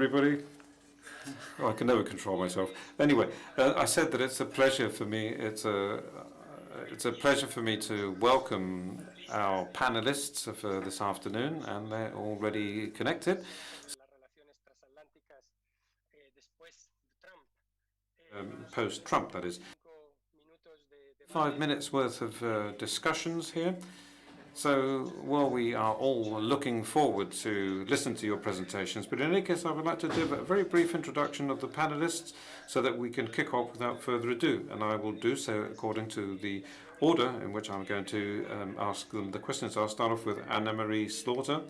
Everybody? Oh, I can never control myself. Anyway, I said that it's a pleasure for me. It's a pleasure for me to welcome our panelists for this afternoon, and they're already connected. Post-Trump, that is. 5 minutes worth of discussions here. So, well, we are all looking forward to listen to your presentations, but in any case, I would like to do a very brief introduction of the panelists so that we can kick off without further ado, and I will do so according to the order in which I'm going to ask them the questions. I'll start off with Anna-Marie Slaughter,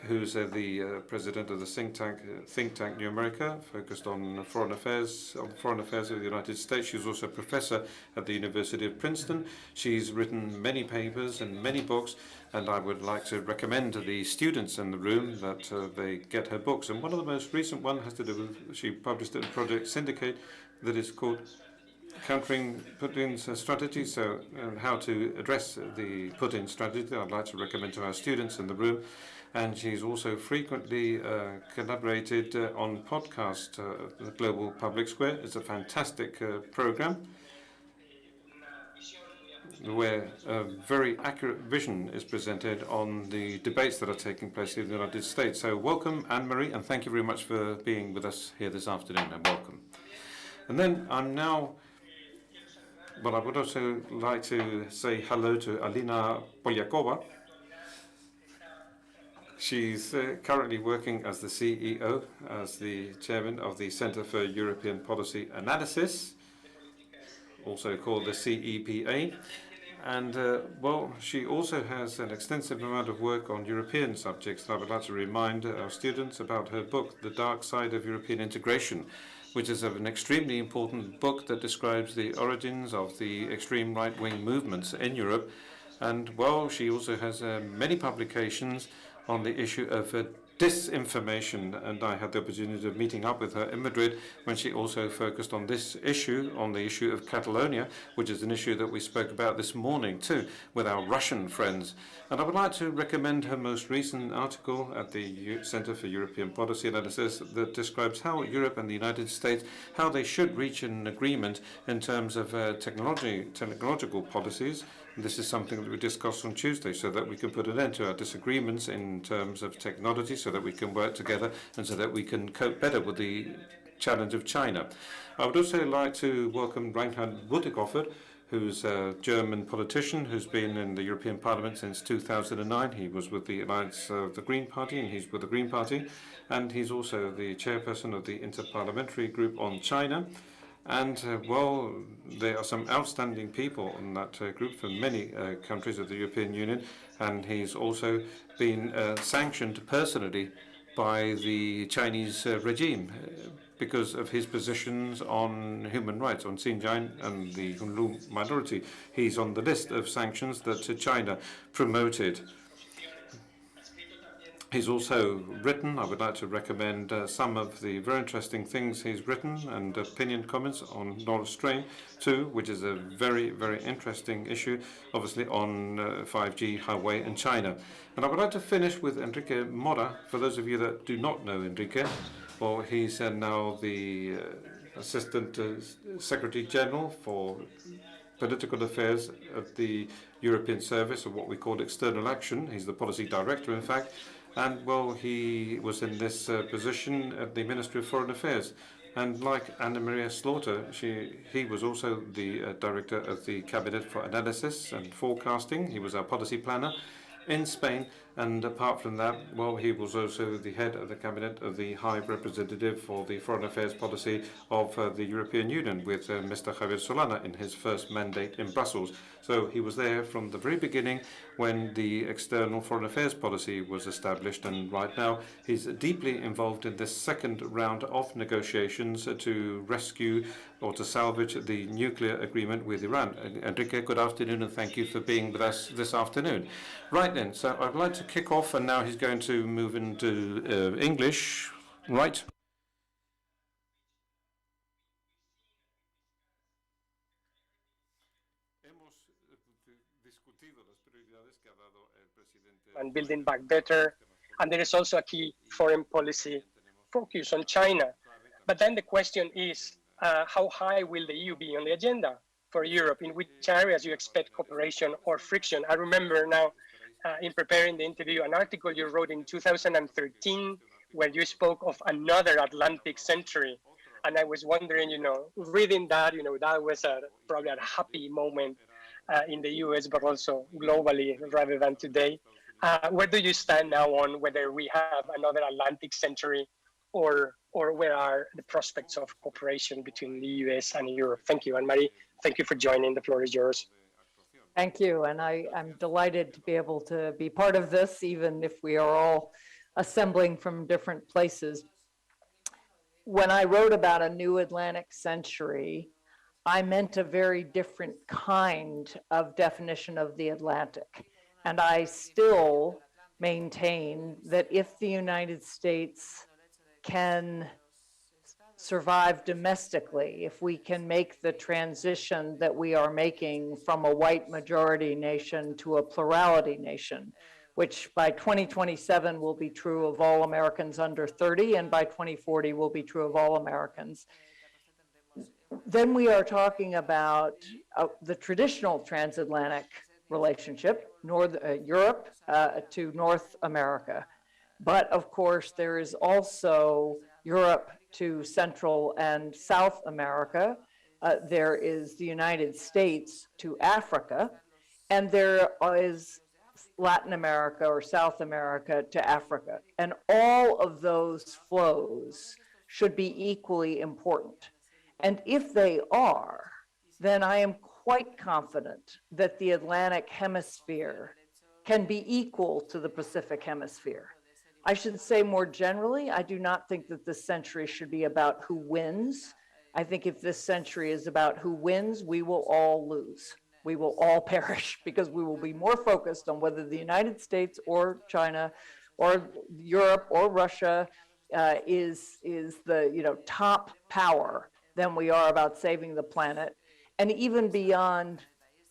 who's the president of the think tank New America, focused on foreign affairs of the United States. She's also a professor at the University of Princeton. She's written many papers and many books, and I would like to recommend to the students in the room that they get her books. And one of the most recent one has to do with, she published a project Syndicate that is called Countering Putin's Strategy, so how to address the Putin strategy. I'd like to recommend to our students in the room. And she's also frequently collaborated on podcast, the Global Public Square. It's a fantastic program where a very accurate vision is presented on the debates that are taking place in the United States. So welcome, Anne-Marie, and thank you very much for being with us here this afternoon, and welcome. And then I would also like to say hello to Alina Polyakova. She's currently working as the CEO, as the chairman of the Center for European Policy Analysis, also called the CEPA. And, well, she also has an extensive amount of work on European subjects. And I would like to remind our students about her book, The Dark Side of European Integration, which is an extremely important book that describes the origins of the extreme right-wing movements in Europe. And, well, she also has many publications on the issue of disinformation, and I had the opportunity of meeting up with her in Madrid when she also focused on this issue, on the issue of Catalonia, which is an issue that we spoke about this morning too with our Russian friends. And I would like to recommend her most recent article at the Center for European Policy Analysis that describes how Europe and the United States, how they should reach an agreement in terms of technological policies. This is something that we discussed on Tuesday so that we can put an end to our disagreements in terms of technology, so that we can work together and so that we can cope better with the challenge of China. I would also like to welcome Reinhard Bütikofer, who's a German politician who's been in the European Parliament since 2009. He was with the Alliance of the Green Party, and he's with the Green Party. And he's also the chairperson of the Interparliamentary Group on China. And, well, there are some outstanding people in that group from many countries of the European Union, and he's also been sanctioned personally by the Chinese regime because of his positions on human rights, on Xinjiang and the Hunlu minority. He's on the list of sanctions that China promoted. He's also written, I would like to recommend some of the very interesting things he's written and opinion comments on Nord Stream 2, which is a very, very interesting issue, obviously on 5G, Huawei and China. And I would like to finish with Enrique Mora. For those of you that do not know Enrique, well, he's now the Assistant Secretary General for Political Affairs at the European Service, or what we call External Action. He's the Policy Director, in fact. And, well, he was in this position at the Ministry of Foreign Affairs. And like Anna-Maria Slaughter, he was also the director of the Cabinet for Analysis and Forecasting. He was our policy planner in Spain. And apart from that, well, he was also the head of the Cabinet of the High Representative for the Foreign Affairs Policy of the European Union with Mr. Javier Solana in his first mandate in Brussels. So he was there from the very beginning when the external foreign affairs policy was established, and right now he's deeply involved in this second round of negotiations to rescue or to salvage the nuclear agreement with Iran. Enrique, good afternoon, and thank you for being with us this afternoon. Right then, so I'd like to kick off, and now he's going to move into English, right? And building back better. And there is also a key foreign policy focus on China. But then the question is, how high will the EU be on the agenda for Europe? In which areas you expect cooperation or friction? I remember now in preparing the interview, an article you wrote in 2013 where you spoke of another Atlantic century. And I was wondering, reading that, that was probably a happy moment in the US, but also globally rather than today. Where do you stand now on whether we have another Atlantic century or where are the prospects of cooperation between the US and Europe? Thank you. And Marie, thank you for joining. The floor is yours. Thank you. And I'm delighted to be able to be part of this, even if we are all assembling from different places. When I wrote about a new Atlantic century, I meant a very different kind of definition of the Atlantic. And I still maintain that if the United States can survive domestically, if we can make the transition that we are making from a white majority nation to a plurality nation, which by 2027 will be true of all Americans under 30, and by 2040 will be true of all Americans, then we are talking about the traditional transatlantic relationship, Europe to North America. But of course, there is also Europe to Central and South America. There is the United States to Africa, and there is Latin America or South America to Africa. And all of those flows should be equally important. And if they are, then I am quite confident that the Atlantic Hemisphere can be equal to the Pacific Hemisphere. I should say more generally, I do not think that this century should be about who wins. I think if this century is about who wins, we will all lose. We will all perish because we will be more focused on whether the United States or China or Europe or Russia is the top power than we are about saving the planet. And even beyond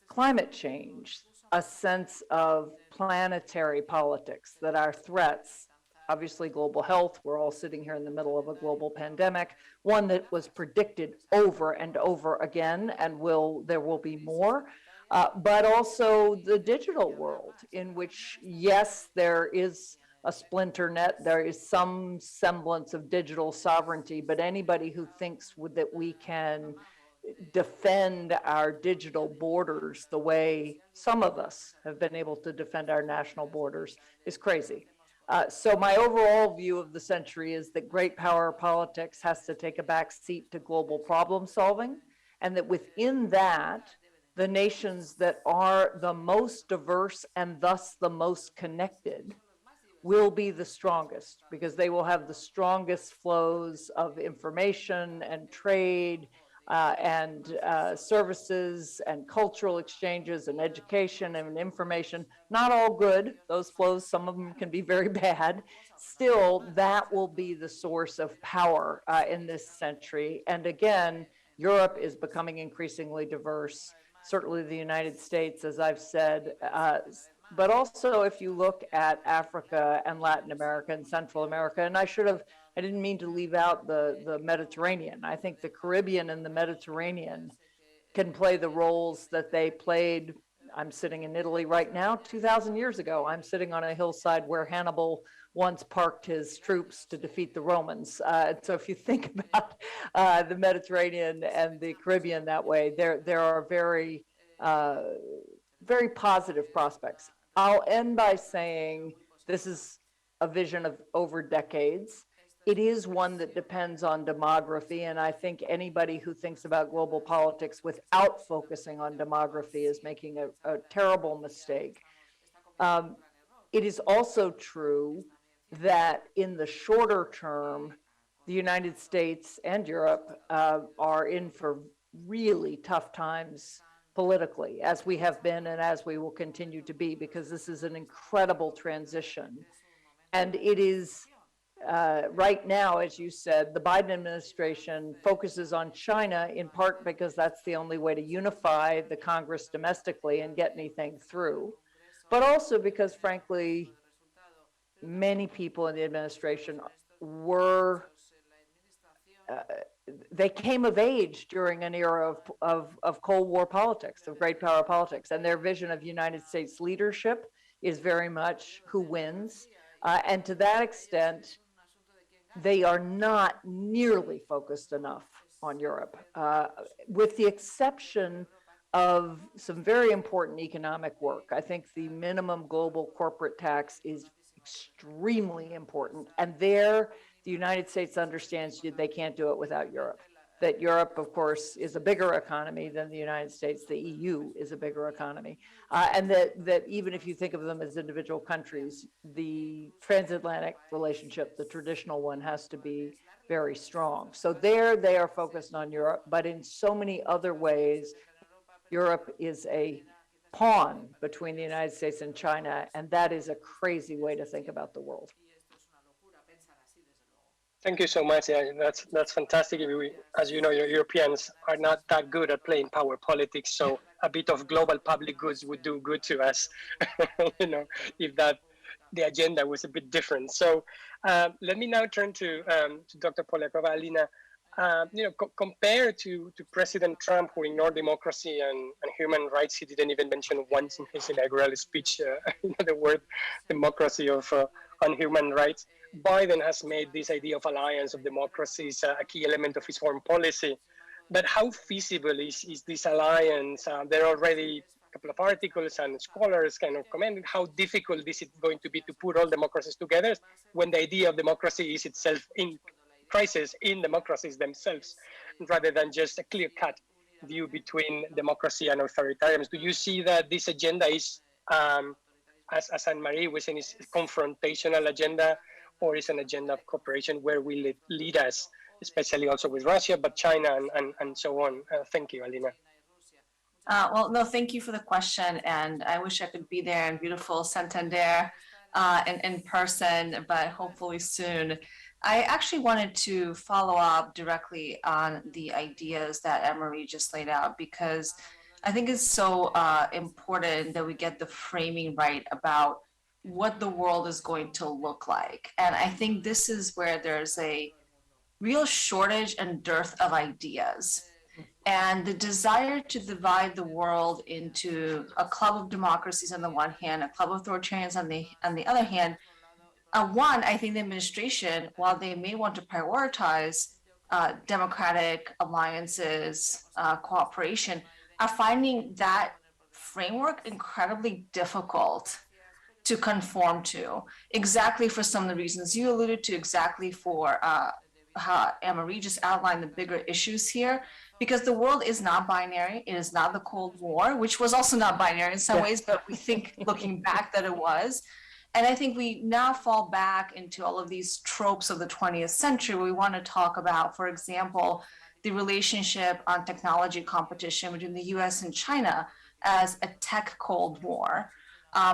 climate change, a sense of planetary politics, that our threats, obviously global health, we're all sitting here in the middle of a global pandemic, one that was predicted over and over again, and there will be more, but also the digital world in which, yes, there is a splinter net, there is some semblance of digital sovereignty, but anybody who thinks that we can defend our digital borders the way some of us have been able to defend our national borders is crazy. So my overall view of the century is that great power politics has to take a back seat to global problem solving, and that within that, the nations that are the most diverse and thus the most connected will be the strongest, because they will have the strongest flows of information and trade and services and cultural exchanges and education and information. Not all good, those flows, some of them can be very bad. Still, that will be the source of power in this century. And again, Europe is becoming increasingly diverse, certainly the United States, as I've said, but also if you look at Africa and Latin America and Central America, and I didn't mean to leave out the Mediterranean. I think the Caribbean and the Mediterranean can play the roles that they played. I'm sitting in Italy right now. 2,000 years ago, I'm sitting on a hillside where Hannibal once parked his troops to defeat the Romans. So if you think about the Mediterranean and the Caribbean that way, there are very, very positive prospects. I'll end by saying this is a vision of over decades. It is one that depends on demography, and I think anybody who thinks about global politics without focusing on demography is making a terrible mistake. It is also true that in the shorter term, the United States and Europe are in for really tough times politically, as we have been and as we will continue to be, because this is an incredible transition. And it is right now, as you said, the Biden administration focuses on China in part because that's the only way to unify the Congress domestically and get anything through, but also because, frankly, many people in the administration were they came of age during an era of Cold War politics, of great power politics, and their vision of United States leadership is very much who wins. And to that extent, they are not nearly focused enough on Europe, with the exception of some very important economic work. I think the minimum global corporate tax is extremely important, and there the United States understands they can't do it without Europe. That Europe, of course, is a bigger economy than the United States. The EU is a bigger economy. And that even if you think of them as individual countries, the transatlantic relationship, the traditional one, has to be very strong. So there they are focused on Europe, but in so many other ways, Europe is a pawn between the United States and China, and that is a crazy way to think about the world. Thank you so much. Yeah, that's fantastic. As you know, Europeans are not that good at playing power politics, so a bit of global public goods would do good to us. If the agenda was a bit different. So let me now turn to Dr. Polyakova. Alina, compared to President Trump, who ignored democracy and human rights, he didn't even mention once in his inaugural speech the word democracy on human rights. Biden has made this idea of alliance of democracies a key element of his foreign policy. But how feasible is this alliance? There are already a couple of articles and scholars kind of commenting how difficult is it going to be to put all democracies together when the idea of democracy is itself in crisis in democracies themselves, rather than just a clear-cut view between democracy and authoritarianism. Do you see that this agenda is, as Anne-Marie was saying, is a confrontational agenda, or is an agenda of cooperation? Where will it lead us, especially also with Russia, but China and so on? Thank you, Alina. Well, no, thank you for the question. And I wish I could be there in beautiful Santander in person, but hopefully soon. I actually wanted to follow up directly on the ideas that Anne-Marie just laid out, because I think it's so important that we get the framing right about what the world is going to look like. And I think this is where there's a real shortage and dearth of ideas. And the desire to divide the world into a club of democracies on the one hand, a club of authoritarians on the other hand. One, I think the administration, while they may want to prioritize democratic alliances, cooperation, are finding that framework incredibly difficult to conform to, exactly for some of the reasons you alluded to, exactly for how Anne-Marie just outlined the bigger issues here, because the world is not binary. It is not the Cold War, which was also not binary in some ways, but we think looking back that it was. And I think we now fall back into all of these tropes of the 20th century. We want to talk about, for example, the relationship on technology competition between the US and China as a tech Cold War,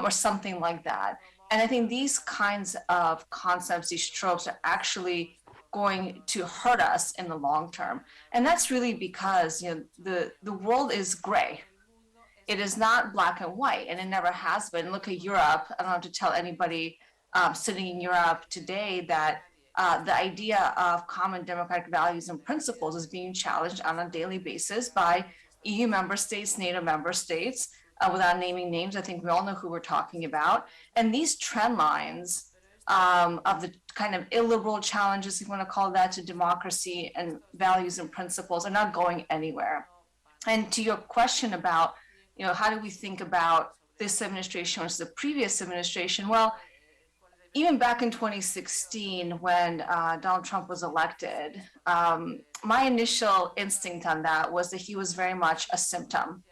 or something like that. And I think these kinds of concepts, these tropes, are actually going to hurt us in the long term. And that's really because the world is gray. It is not black and white, and it never has been. Look at Europe. I don't have to tell anybody sitting in Europe today that the idea of common democratic values and principles is being challenged on a daily basis by EU member states, NATO member states. Without naming names, I think we all know who we're talking about. And these trend lines of the kind of illiberal challenges, if you want to call that, to democracy and values and principles are not going anywhere. And to your question about, how do we think about this administration versus the previous administration? Well, even back in 2016, when Donald Trump was elected, my initial instinct on that was that he was very much a symptom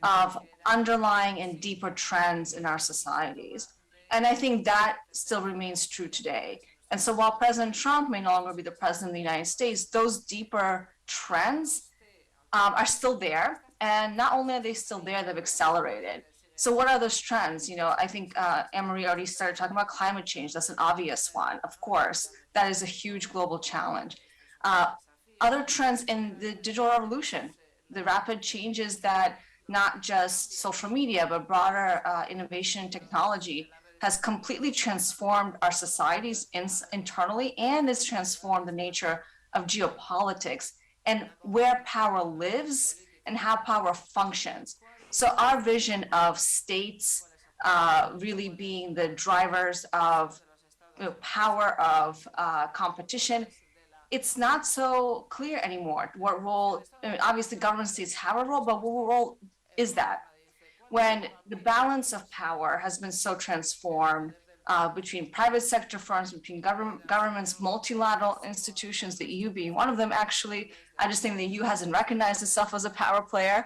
of underlying and deeper trends in our societies. And I think that still remains true today. And so while President Trump may no longer be the president of the United States, those deeper trends are still there. And not only are they still there, they've accelerated. So what are those trends? I think Anne-Marie already started talking about climate change. That's an obvious one, of course. That is a huge global challenge. Other trends in the digital revolution, the rapid changes that not just social media, but broader innovation and technology has completely transformed our societies internally, and has transformed the nature of geopolitics and where power lives and how power functions. So our vision of states really being the drivers of power, of competition, it's not so clear anymore. What role, obviously government states have a role, but what role is that? When the balance of power has been so transformed between private sector firms, between governments, multilateral institutions, the EU being one of them. Actually, I just think the EU hasn't recognized itself as a power player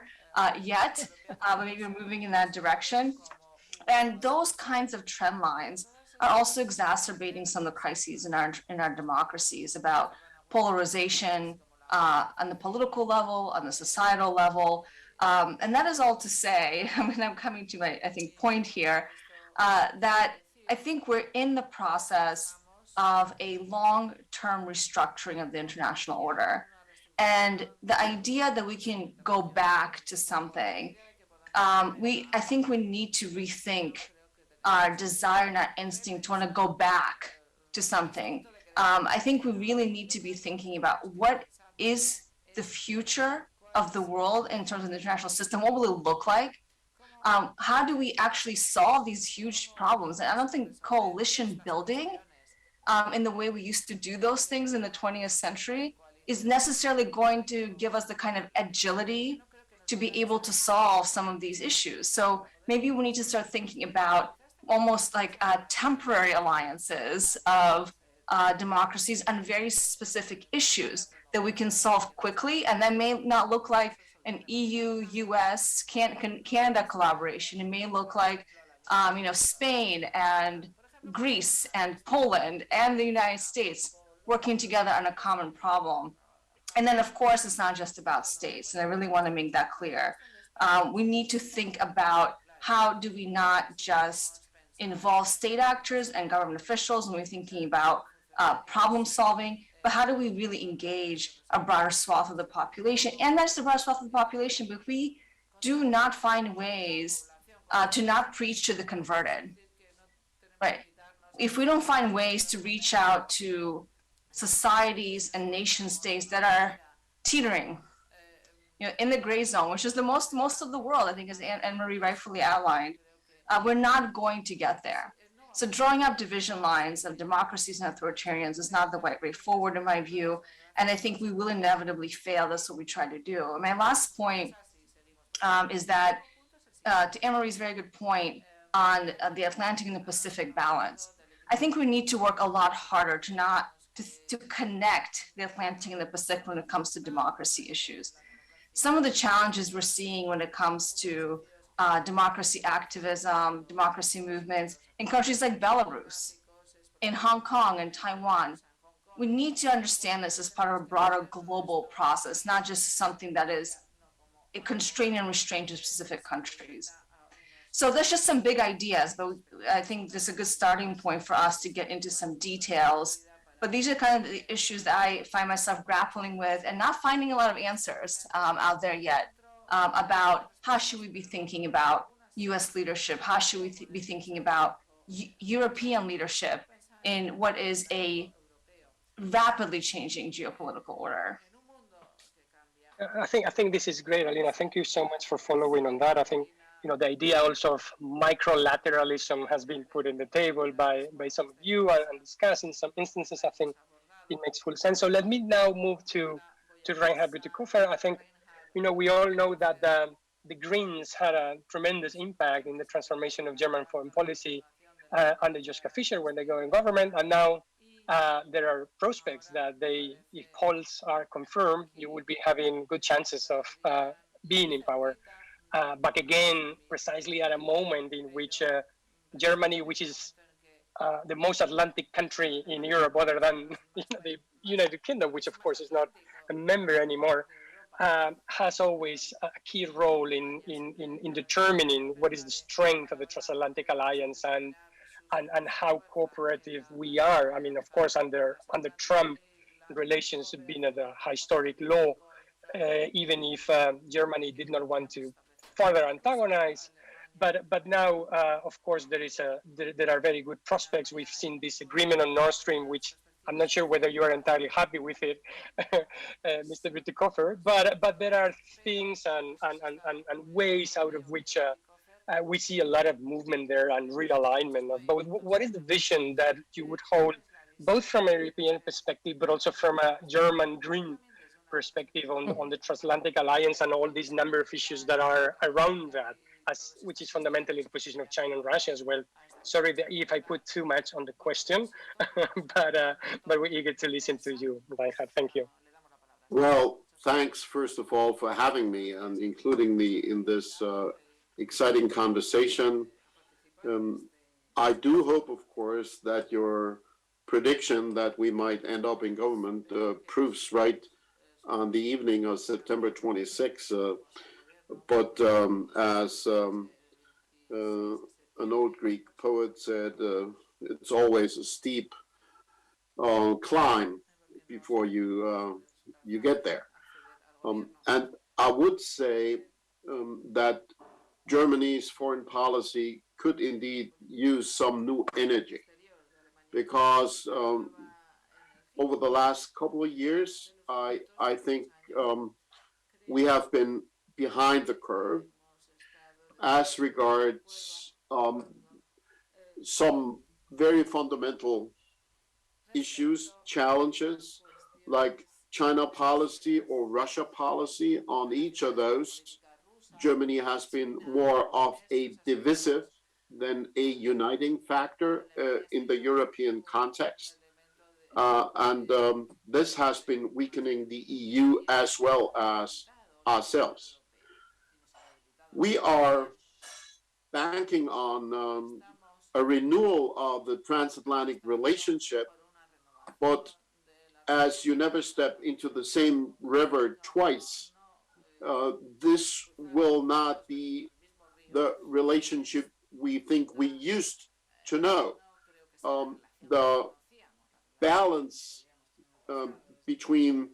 yet, but maybe we're moving in that direction. And those kinds of trend lines are also exacerbating some of the crises in our democracies about polarization on the political level, on the societal level. And that is all to say, I mean, I'm coming to my, I think, point here, that I think we're in the process of a long-term restructuring of the international order. And the idea that we can go back to something, I think we need to rethink our desire and our instinct to want to go back to something. I think we really need to be thinking about what is the future of the world in terms of the international system. What will it look like? How do we actually solve these huge problems? And I don't think coalition building in the way we used to do those things in the 20th century is necessarily going to give us the kind of agility to be able to solve some of these issues. So maybe we need to start thinking about almost like temporary alliances of democracies on very specific issues that we can solve quickly, and that may not look like an EU-US Canada collaboration. It may look like Spain and Greece and Poland and the United States working together on a common problem. And then, of course, it's not just about states, and I really want to make that clear. We need to think about how do we not just involve state actors and government officials when we're thinking about problem solving, but how do we really engage a broader swath of the population? And that's the broader swath of the population, but if we do not find ways to not preach to the converted, right? If we don't find ways to reach out to societies and nation states that are teetering, in the gray zone, which is the most of the world, I think, as Anne-Marie rightfully outlined, we're not going to get there. So drawing up division lines of democracies and authoritarians is not the right way forward, in my view. And I think we will inevitably fail. That's what we try to do. And my last point is that, to Anne-Marie's very good point on the Atlantic and the Pacific balance, I think we need to work a lot harder to connect the Atlantic and the Pacific when it comes to democracy issues. Some of the challenges we're seeing when it comes to democracy activism, democracy movements in countries like Belarus, in Hong Kong and Taiwan. We need to understand this as part of a broader global process, not just something that is constrained and restrained to specific countries. So there's just some big ideas, but I think this is a good starting point for us to get into some details. But these are kind of the issues that I find myself grappling with and not finding a lot of answers out there yet. About how should we be thinking about US leadership? How should we be thinking about European leadership in what is a rapidly changing geopolitical order? I think this is great, Alina. Thank you so much for following on that. I think the idea also of microlateralism has been put on the table by some of you and discussed in some instances. I think it makes full sense. So let me now move to Reinhard Bütikofer. I think we all know that the Greens had a tremendous impact in the transformation of German foreign policy under Joschka Fischer when they go in government. And now there are prospects that if polls are confirmed, you will be having good chances of being in power. But again, precisely at a moment in which Germany, which is the most Atlantic country in Europe, other than the United Kingdom, which of course is not a member anymore, has always a key role in determining what is the strength of the transatlantic alliance and how cooperative we are. I mean, of course, under Trump, relations have been at a historic low, even if Germany did not want to further antagonize. But now, of course, there are very good prospects. We've seen this agreement on Nord Stream, which I'm not sure whether you are entirely happy with it, Mr. Bütikofer, but there are things and ways out of which we see a lot of movement there and realignment of both. What is the vision that you would hold, both from a European perspective, but also from a German dream perspective on the transatlantic alliance and all these number of issues that are around that, which is fundamentally the position of China and Russia as well? Sorry if I put too much on the question, but we're eager to listen to you, Reinhard. Thank you. Well, thanks, first of all, for having me and including me in this exciting conversation. I do hope, of course, that your prediction that we might end up in government proves right on the evening of September 26. But as an old Greek poet said, it's always a steep climb before you get there. And I would say that Germany's foreign policy could indeed use some new energy, because over the last couple of years, I think we have been behind the curve as regards some very fundamental issues, challenges, like China policy or Russia policy. On each of those, Germany has been more of a divisive than a uniting factor in the European context. And this has been weakening the EU as well as ourselves. We are banking on a renewal of the transatlantic relationship, but as you never step into the same river twice, this will not be the relationship we think we used to know. The balance between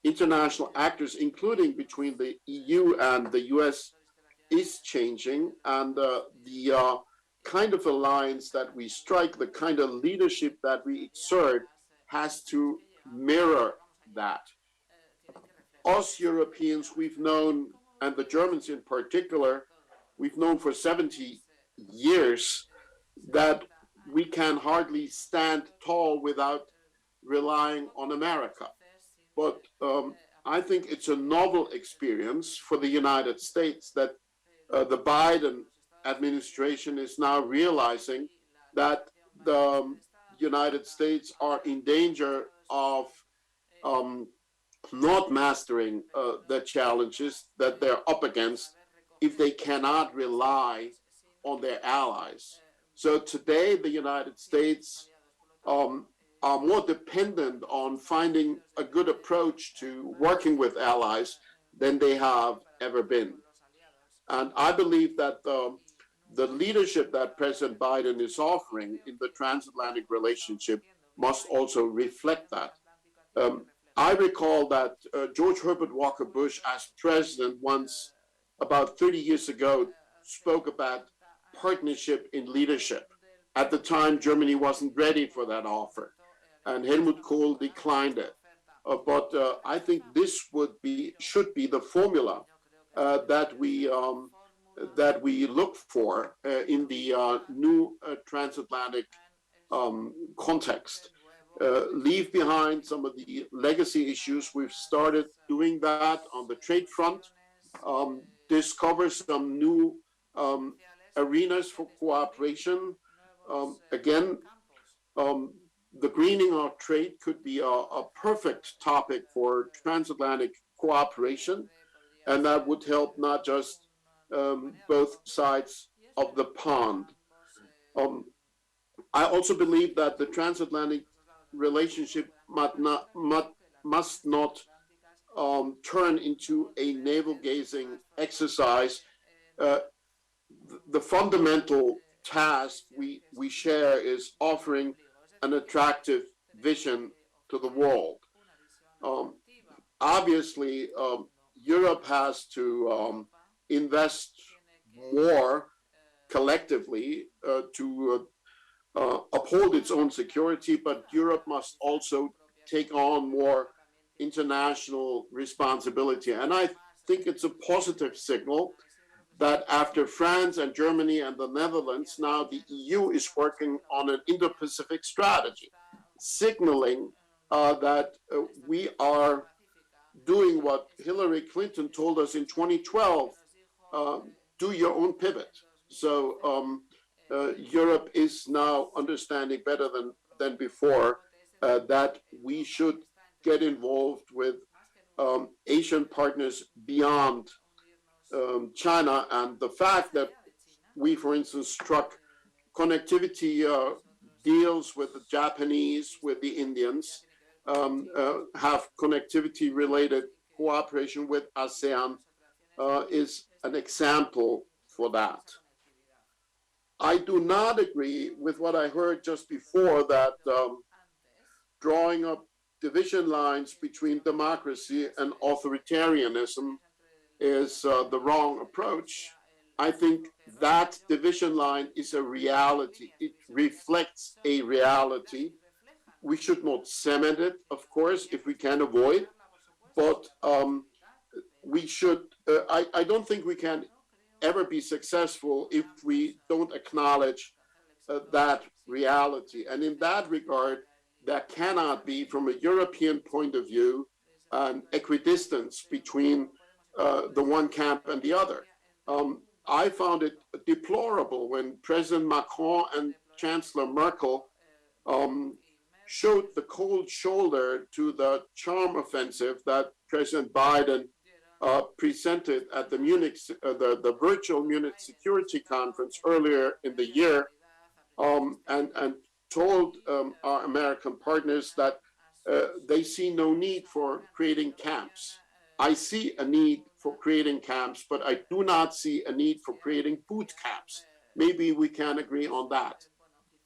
international actors, including between the EU and the US, is changing, and the kind of alliance that we strike, the kind of leadership that we exert, has to mirror that. Us Europeans, we've known, and the Germans in particular, we've known for 70 years that we can hardly stand tall without relying on America. But I think it's a novel experience for the United States that the Biden administration is now realizing that the United States are in danger of not mastering the challenges that they're up against if they cannot rely on their allies. So today, the United States are more dependent on finding a good approach to working with allies than they have ever been. And I believe that the leadership that President Biden is offering in the transatlantic relationship must also reflect that. I recall that George Herbert Walker Bush, as president, once, about 30 years ago, spoke about partnership in leadership. At the time, Germany wasn't ready for that offer, and Helmut Kohl declined it. But I think this should be the formula that we look for in the new transatlantic context. Leave behind some of the legacy issues. We've started doing that on the trade front. Discover some new arenas for cooperation. Again, the greening of trade could be a perfect topic for transatlantic cooperation, and that would help not just both sides of the pond. I also believe that the transatlantic relationship must not turn into a navel-gazing exercise. The fundamental task we share is offering an attractive vision to the world. Obviously, Europe has to invest more collectively to uphold its own security, but Europe must also take on more international responsibility. And I think it's a positive signal that after France and Germany and the Netherlands, now the EU is working on an Indo-Pacific strategy, signaling that we are doing what Hillary Clinton told us in 2012, do your own pivot. So Europe is now understanding better than before that we should get involved with Asian partners beyond China, and the fact that we, for instance, struck connectivity deals with the Japanese, with the Indians, have connectivity related cooperation with ASEAN is an example for that. I do not agree with what I heard just before, that drawing up division lines between democracy and authoritarianism is the wrong approach. I think that division line is a reality. It reflects a reality. We should not cement it, of course, if we can avoid, but we should, I don't think we can ever be successful if we don't acknowledge that reality. And in that regard, there cannot be, from a European point of view, an equidistance between the one camp and the other. I found it deplorable when President Macron and Chancellor Merkel showed the cold shoulder to the charm offensive that President Biden presented at the the virtual Munich Security Conference earlier in the year, and told our American partners that they see no need for creating camps. I see a need for creating camps, but I do not see a need for creating boot camps. Maybe we can agree on that.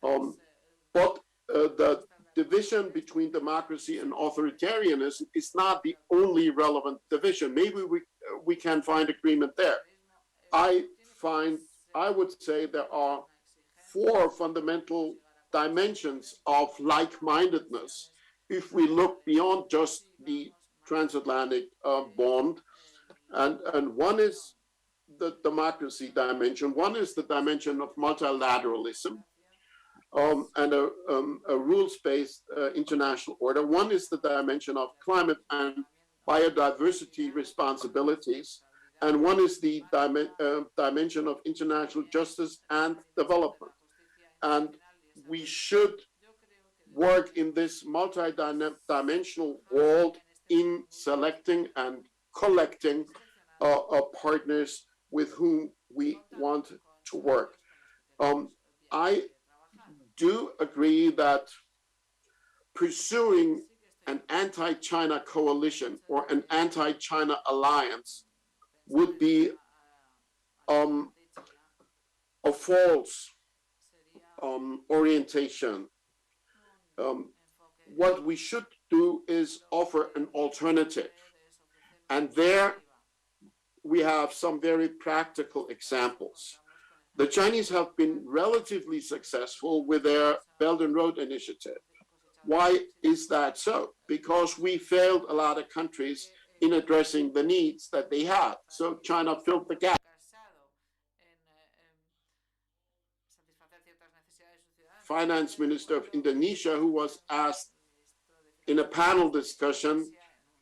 But the division between democracy and authoritarianism is not the only relevant division. Maybe we can find agreement there. I would say there are 4 fundamental dimensions of like-mindedness if we look beyond just the transatlantic bond. And one is the democracy dimension. One is the dimension of multilateralism and a rules-based international order. One is the dimension of climate and biodiversity responsibilities. And one is the dimension of international justice and development. And we should work in this multi-dimensional world in selecting and collecting partners with whom we want to work. I do agree that pursuing an anti-China coalition or an anti-China alliance would be a false orientation. What we should do is offer an alternative. And there we have some very practical examples. The Chinese have been relatively successful with their Belt and Road Initiative. Why is that so? Because we failed a lot of countries in addressing the needs that they had. So China filled the gap. Finance Minister of Indonesia, who was asked in a panel discussion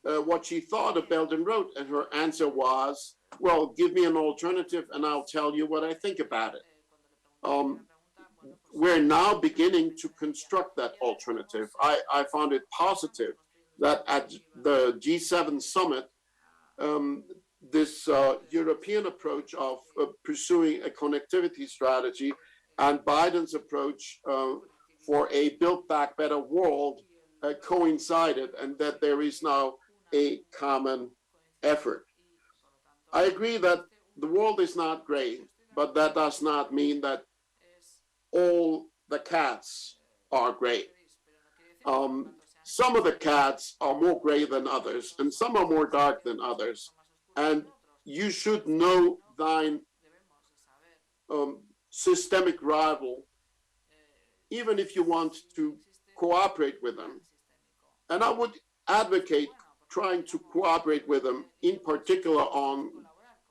what she thought of Belt and Road, and her answer was, well, give me an alternative and I'll tell you what I think about it. We're now beginning to construct that alternative. I found it positive that at the G7 summit, this European approach of pursuing a connectivity strategy and Biden's approach for a Build Back Better world coincided, and that there is now a common effort. I agree that the world is not gray, but that does not mean that all the cats are gray. Some of the cats are more gray than others, and some are more dark than others. And you should know thine systemic rival, even if you want to cooperate with them. And I would advocate trying to cooperate with them, in particular on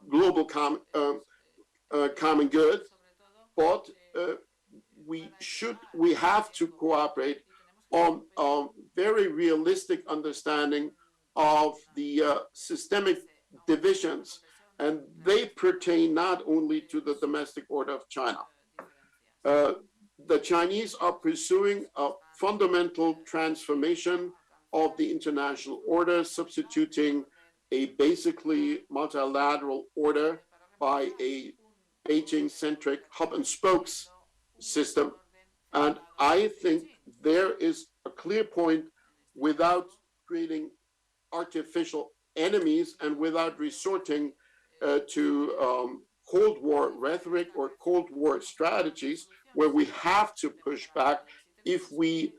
global common good, but we have to cooperate on a very realistic understanding of the systemic divisions, and they pertain not only to the domestic order of China. The Chinese are pursuing a fundamental transformation of the international order, substituting a basically multilateral order by a Beijing-centric hub and spokes system. And I think there is a clear point, without creating artificial enemies and without resorting to Cold War rhetoric or Cold War strategies, where we have to push back if we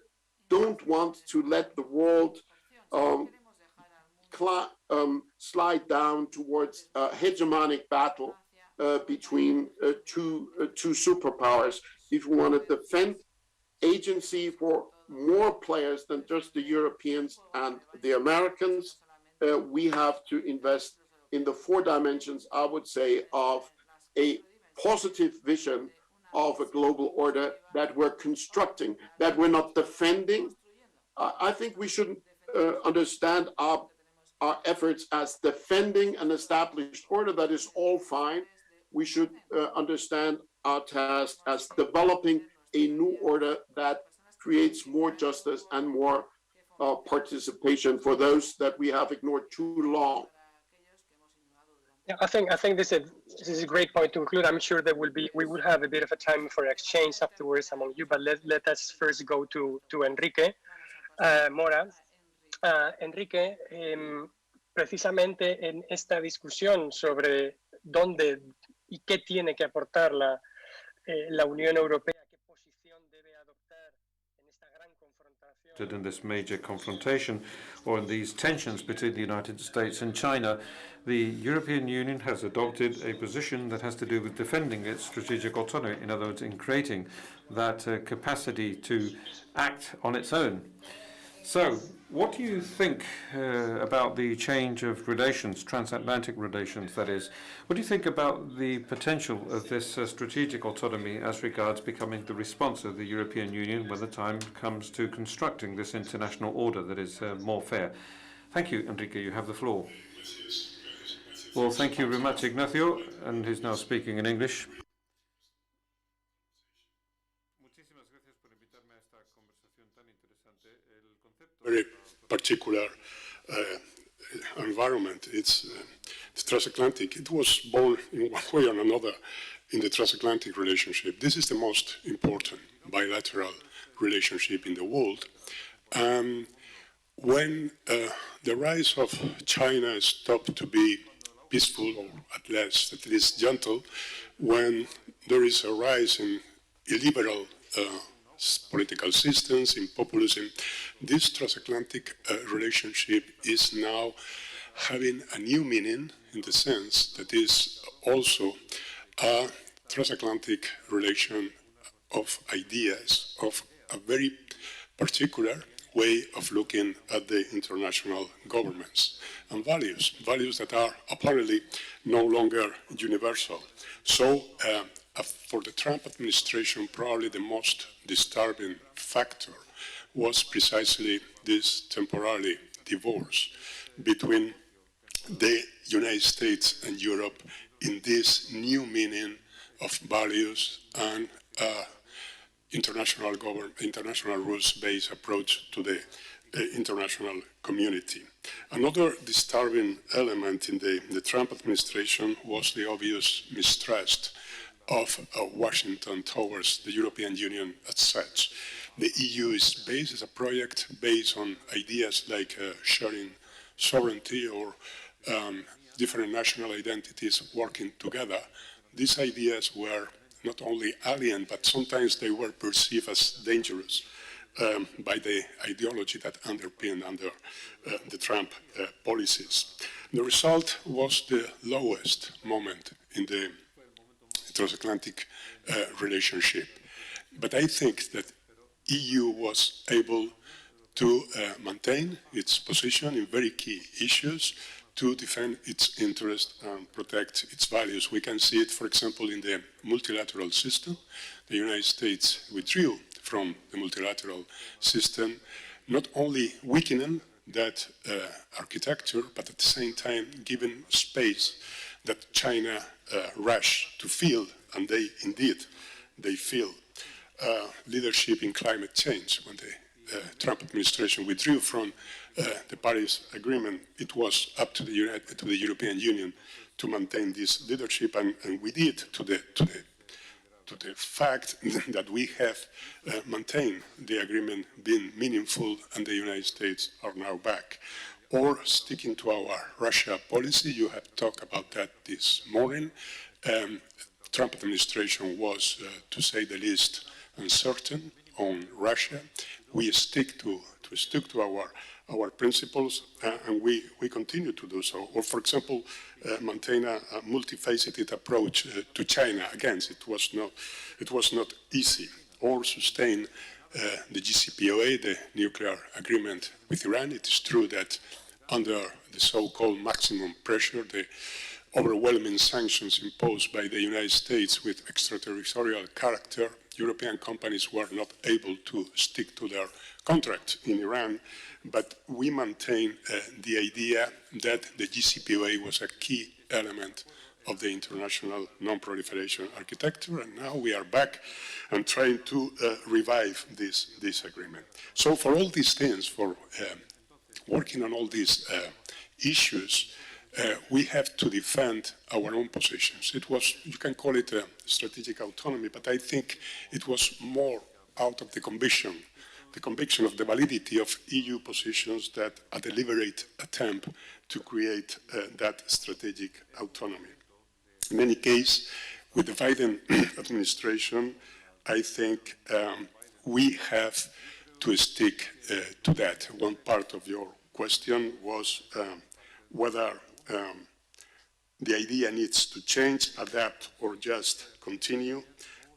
don't want to let the world slide down towards a hegemonic battle between two superpowers. If we want to defend agency for more players than just the Europeans and the Americans, we have to invest in the 4 dimensions, I would say, of a positive vision of a global order that we're constructing, that we're not defending. I think we shouldn't understand our efforts as defending an established order. That is all fine. We should understand our task as developing a new order that creates more justice and more participation for those that we have ignored too long. Yeah, I think this is a great point to conclude. I'm sure we will have a bit of a time for exchange afterwards among you, but let us first go to Enrique Mora. Enrique, precisamente en esta discusión sobre dónde y qué tiene que aportar la Unión Europea, qué posición debe adoptar en esta gran confrontación. In this major confrontation, or in these tensions between the United States and China, the European Union has adopted a position that has to do with defending its strategic autonomy, in other words, in creating that capacity to act on its own. So, what do you think about the change of relations, transatlantic relations, that is? What do you think about the potential of this strategic autonomy as regards becoming the response of the European Union when the time comes to constructing this international order that is more fair? Thank you, Enrique. You have the floor. Well, thank you very much, Ignacio, and who's now speaking in English. Very particular environment. It's the transatlantic. It was born in one way or another in the transatlantic relationship. This is the most important bilateral relationship in the world. When the rise of China stopped to be peaceful, or at least gentle, when there is a rise in illiberal political systems, in populism, this transatlantic relationship is now having a new meaning, in the sense that is also a transatlantic relation of ideas, of a very particular way of looking at the international governments and values that are apparently no longer universal. So for the Trump administration, probably the most disturbing factor was precisely this temporary divorce between the United States and Europe in this new meaning of values and international rules-based approach to the international community. Another disturbing element in the Trump administration was the obvious mistrust of Washington towards the European Union as such. The EU is based as a project based on ideas like sharing sovereignty or different national identities working together. These ideas were not only alien, but sometimes they were perceived as dangerous by the ideology that underpinned the Trump policies. The result was the lowest moment in the transatlantic relationship. But I think that EU was able to maintain its position in very key issues, to defend its interests and protect its values. We can see it, for example, in the multilateral system. The United States withdrew from the multilateral system, not only weakening that architecture, but at the same time giving space that China rushed to fill, and they feel leadership in climate change. When the Trump administration withdrew from the Paris Agreement, it was up to the European Union to maintain this leadership, and we did to the fact that we have maintained the agreement being meaningful, and the United States are now back. Or sticking to our Russia policy, you have talked about that this morning. Trump administration was, to say the least, uncertain on Russia. We stick to our principles, and we continue to do so. Or, for example, maintain a multifaceted approach to China. Again, it was not easy. Or sustain the JCPOA, the nuclear agreement with Iran. It is true that under the so-called maximum pressure, the overwhelming sanctions imposed by the United States with extraterritorial character, European companies were not able to stick to their contract in Iran, but we maintain the idea that the JCPOA was a key element of the international non-proliferation architecture, and now we are back and trying to revive this agreement. So for all these things, for working on all these issues, we have to defend our own positions. It was, you can call it a strategic autonomy, but I think it was more out of the conviction of the validity of EU positions that a deliberate attempt to create that strategic autonomy. In any case, with the Biden administration, I think we have to stick to that. One part of your question was whether the idea needs to change, adapt, or just continue.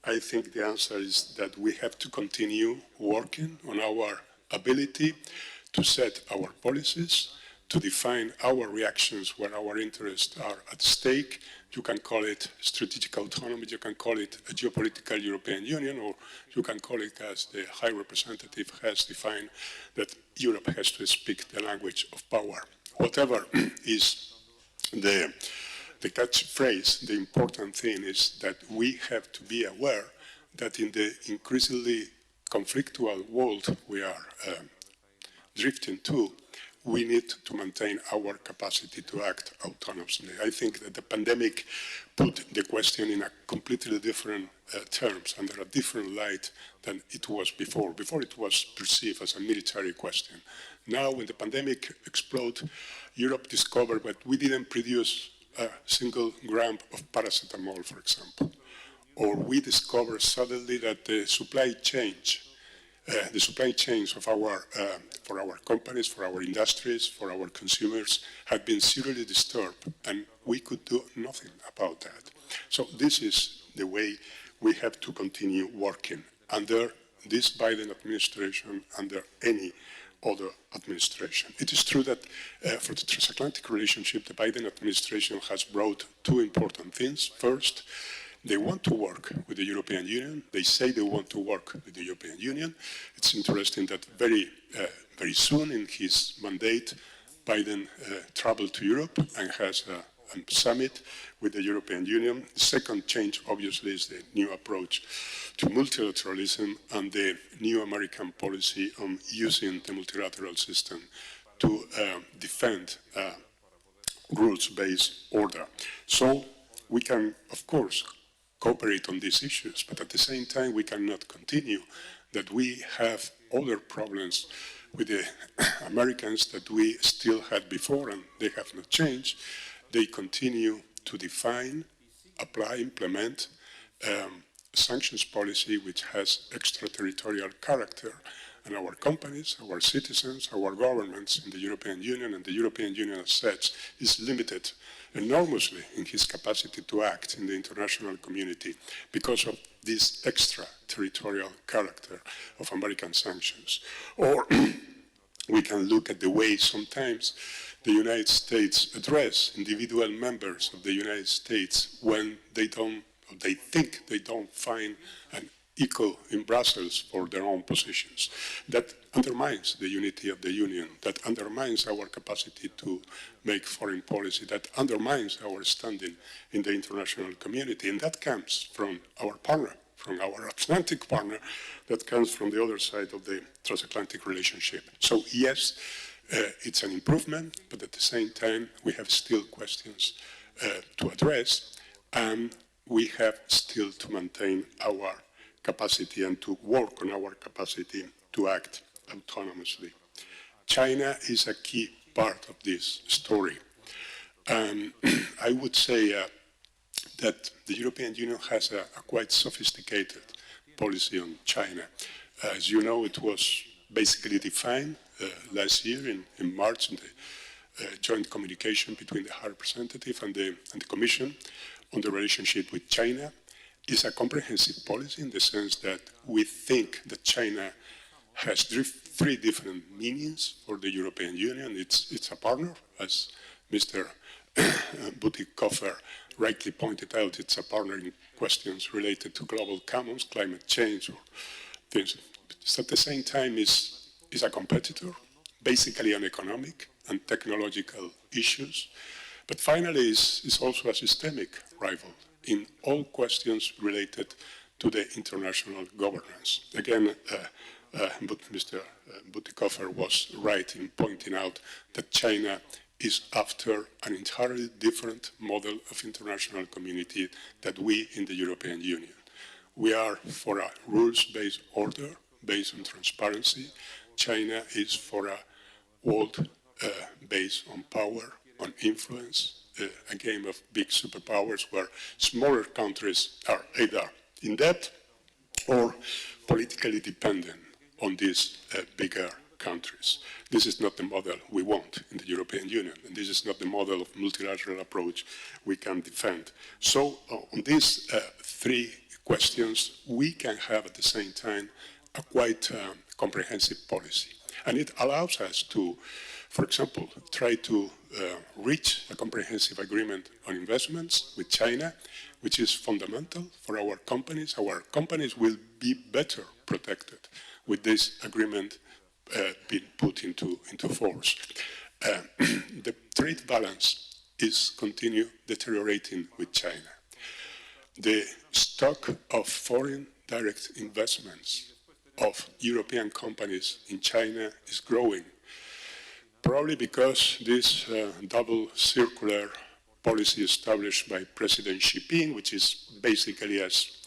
I think the answer is that we have to continue working on our ability to set our policies, to define our reactions where our interests are at stake. You can call it strategic autonomy, you can call it a geopolitical European Union, or you can call it, as the High Representative has defined, that Europe has to speak the language of power. Whatever is the catchphrase, the important thing is that we have to be aware that in the increasingly conflictual world we are drifting to, we need to maintain our capacity to act autonomously. I think that the pandemic put the question in a completely different terms, under a different light than it was before. Before it was perceived as a military question. Now, when the pandemic exploded, Europe discovered that we didn't produce a single gram of paracetamol, for example. Or we discovered suddenly that the supply chains of for our companies, for our industries, for our consumers had been seriously disturbed, and we could do nothing about that. So this is the way we have to continue working under this Biden administration, under any other administration. It is true that for the transatlantic relationship, the Biden administration has brought two important things. First, they want to work with the European Union. They say they want to work with the European Union. It's interesting that very soon in his mandate, Biden traveled to Europe and has a summit with the European Union. The second change, obviously, is the new approach to multilateralism and the new American policy on using the multilateral system to defend rules-based order. So we can, of course, cooperate on these issues, but at the same time, we cannot continue that we have other problems with the Americans that we still had before, and they have not changed. They continue to define, apply, implement sanctions policy which has extraterritorial character, And our companies, our citizens, our governments in the European Union and the European Union as such is limited enormously in his capacity to act in the international community because of this extraterritorial character of American sanctions. Or we can look at the way sometimes the United States address individual members of the United States when they think they don't find an echo in Brussels for their own positions. That undermines the unity of the Union, that undermines our capacity to make foreign policy, that undermines our standing in the international community, and that comes from our partner, from our Atlantic partner, that comes from the other side of the transatlantic relationship. So yes, it's an improvement, but at the same time, we have still questions to address, and we have still to maintain our capacity and to work on our capacity to act autonomously. China is a key part of this story. I would say that the European Union has a quite sophisticated policy on China. As you know, it was basically defined last year in March in the joint communication between the High Representative and the Commission on the relationship with China. Is a comprehensive policy in the sense that we think that China has three different meanings for the European Union. It's a partner, as Mr. Butikofer rightly pointed out. It's a partner in questions related to global commons, climate change, or things. But at the same time, is a competitor, basically on economic and technological issues. But finally, is also a systemic rival in all questions related to the international governance. Again, Mr. Butikofer was right in pointing out that China is after an entirely different model of international community that we in the European Union. We are for a rules-based order based on transparency. China is for a world based on power, on influence, a game of big superpowers where smaller countries are either in debt or politically dependent on these bigger countries. This is not the model we want in the European Union, and this is not the model of multilateral approach we can defend. So on these three questions, we can have at the same time a quite comprehensive policy. And it allows us to, for example, try to reach a comprehensive agreement on investments with China, which is fundamental for our companies. Our companies will be better protected with this agreement being put into force. The trade balance is continue deteriorating with China. The stock of foreign direct investments of European companies in China is growing, probably because this double circular policy established by President Xi Jinping, which is basically as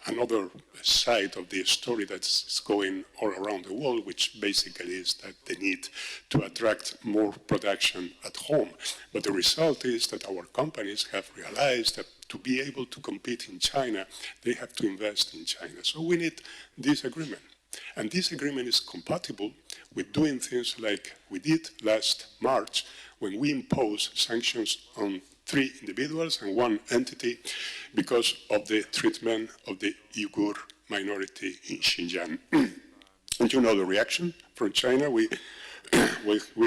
another side of the story that's going all around the world, which basically is that they need to attract more production at home. But the result is that our companies have realized that to be able to compete in China, they have to invest in China. So we need this agreement. And this agreement is compatible with doing things like we did last March when we imposed sanctions on 3 individuals and 1 entity because of the treatment of the Uyghur minority in Xinjiang. And you know the reaction from China. We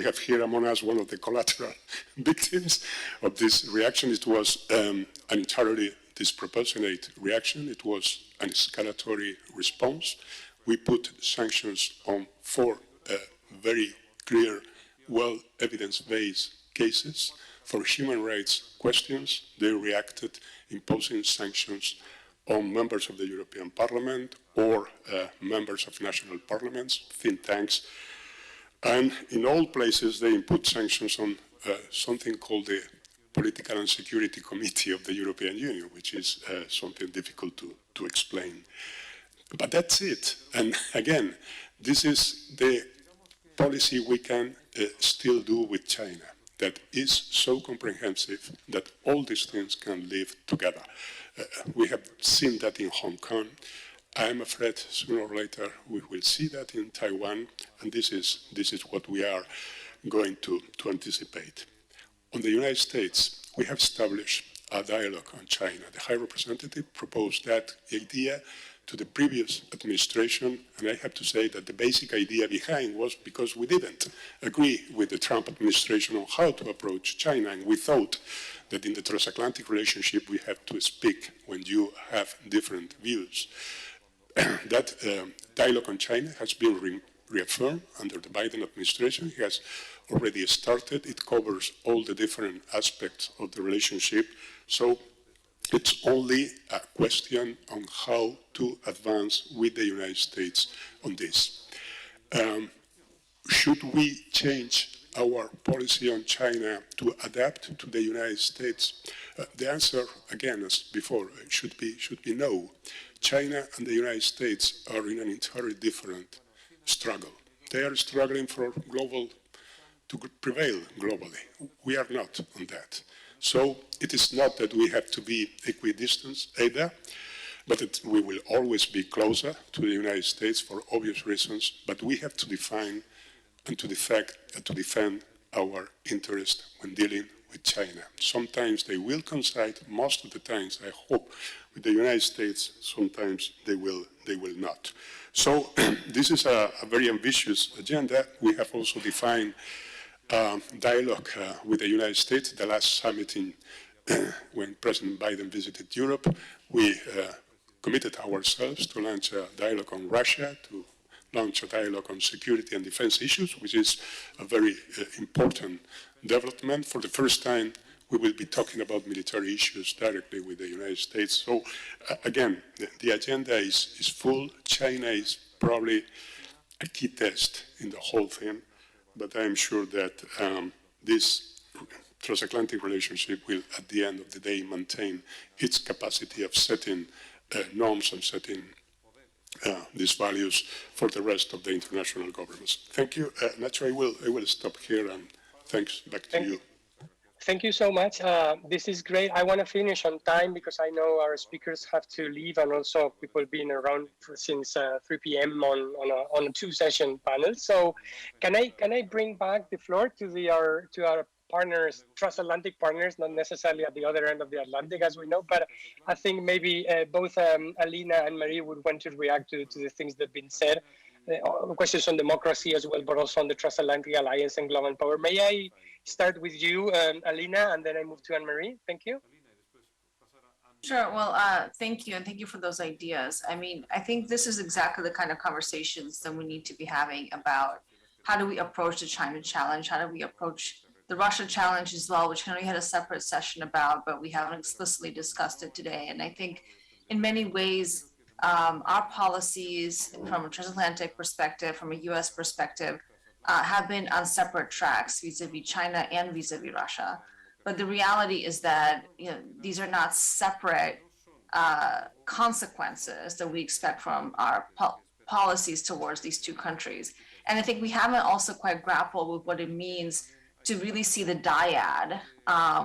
have here among us one of the collateral victims of this reaction. It was an entirely disproportionate reaction. It was an escalatory response. We put sanctions on 4 very clear, well evidence-based cases. For human rights questions, they reacted imposing sanctions on members of the European Parliament or members of national parliaments, think tanks. And in all places, they put sanctions on something called the Political and Security Committee of the European Union, which is something difficult to explain. But that's it. And again, this is the policy we can still do with China, that is so comprehensive that all these things can live together. We have seen that in Hong Kong. I'm afraid sooner or later we will see that in Taiwan, and this is what we are going to anticipate. On the United States, we have established a dialogue on China. The High Representative proposed that idea to the previous administration, and I have to say that the basic idea behind was because we didn't agree with the Trump administration on how to approach China, and we thought that in the transatlantic relationship we have to speak when you have different views. That dialogue on China has been reaffirmed under the Biden administration. It has already started. It covers all the different aspects of the relationship. So it's only a question on how to advance with the United States on this. Should we change our policy on China to adapt to the United States? The answer, again, as before, should be no. China and the United States are in an entirely different struggle. They are struggling to prevail globally. We are not on that. So it is not that we have to be equidistant either, but we will always be closer to the United States for obvious reasons, but we have to define and to defend our interest when dealing with China. Sometimes they will coincide, most of the times, I hope, with the United States, sometimes they will not. So this is a very ambitious agenda. We have also defined dialogue with the United States. The last summit when President Biden visited Europe, we committed ourselves to launch a dialogue on Russia, to launch a dialogue on security and defense issues, which is a very important development. For the first time, we will be talking about military issues directly with the United States. So again, the agenda is full. China is probably a key test in the whole thing, but I'm sure that this transatlantic relationship will, at the end of the day, maintain its capacity of setting norms and setting these values for the rest of the international governments. Thank you. Nacho, I will stop here, and thanks back to you. Thank you so much. This is great. I want to finish on time because I know our speakers have to leave, and also people been around since 3 p.m. on a two-session panel. So, can I bring back the floor to our partners, transatlantic partners, not necessarily at the other end of the Atlantic, as we know, but I think maybe both Alina and Marie would want to react to the things that have been said. Questions on democracy as well, but also on the transatlantic alliance and global power. May I start with you, Alina, and then I move to Anne-Marie? Thank you. Sure. Well, thank you. And thank you for those ideas. I mean, I think this is exactly the kind of conversations that we need to be having about how do we approach the China challenge? How do we approach the Russia challenge as well, which I know we had a separate session about, but we haven't explicitly discussed it today. And I think in many ways, our policies from a transatlantic perspective, from a US perspective, have been on separate tracks vis-a-vis China and vis-a-vis Russia. But the reality is that these are not separate consequences that we expect from our policies towards these two countries. And I think we haven't also quite grappled with what it means to really see the dyad,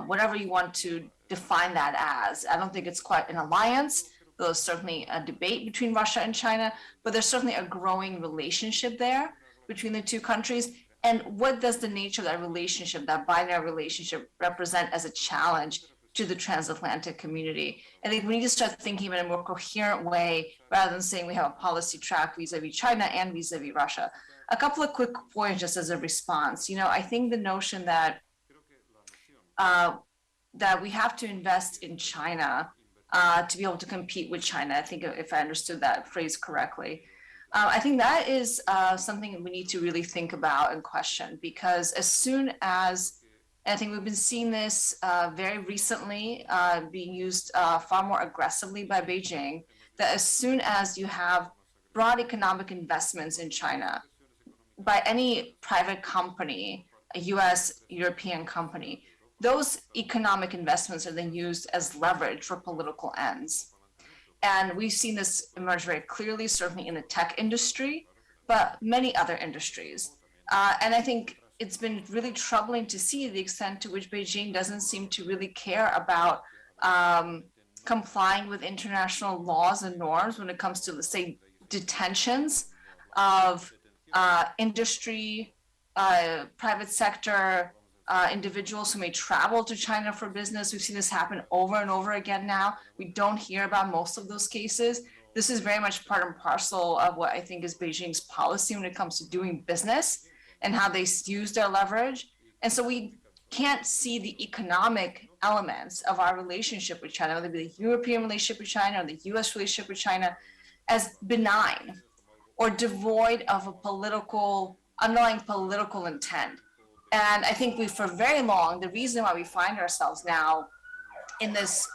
whatever you want to define that as. I don't think it's quite an alliance. There's certainly a debate between Russia and China, but there's certainly a growing relationship there between the two countries. And what does the nature of that relationship, that binary relationship, represent as a challenge to the transatlantic community? I think we need to start thinking in a more coherent way rather than saying we have a policy track vis-a-vis China and vis-a-vis Russia. A couple of quick points just as a response. I think the notion that that we have to invest in China to be able to compete with China, I think if I understood that phrase correctly, I think that is something we need to really think about and question, because as soon as, and I think we've been seeing this very recently being used far more aggressively by Beijing, that as soon as you have broad economic investments in China by any private company, a US, European company, those economic investments are then used as leverage for political ends. And we've seen this emerge very clearly, certainly in the tech industry, but many other industries. And I think it's been really troubling to see the extent to which Beijing doesn't seem to really care about complying with international laws and norms when it comes to, let's say, detentions of industry, private sector individuals who may travel to China for business. We've seen this happen over and over again now. We don't hear about most of those cases. This is very much part and parcel of what I think is Beijing's policy when it comes to doing business and how they use their leverage. And so we can't see the economic elements of our relationship with China, whether it be the European relationship with China or the US relationship with China, as benign or devoid of a underlying political intent. And I think for very long, the reason why we find ourselves now in this,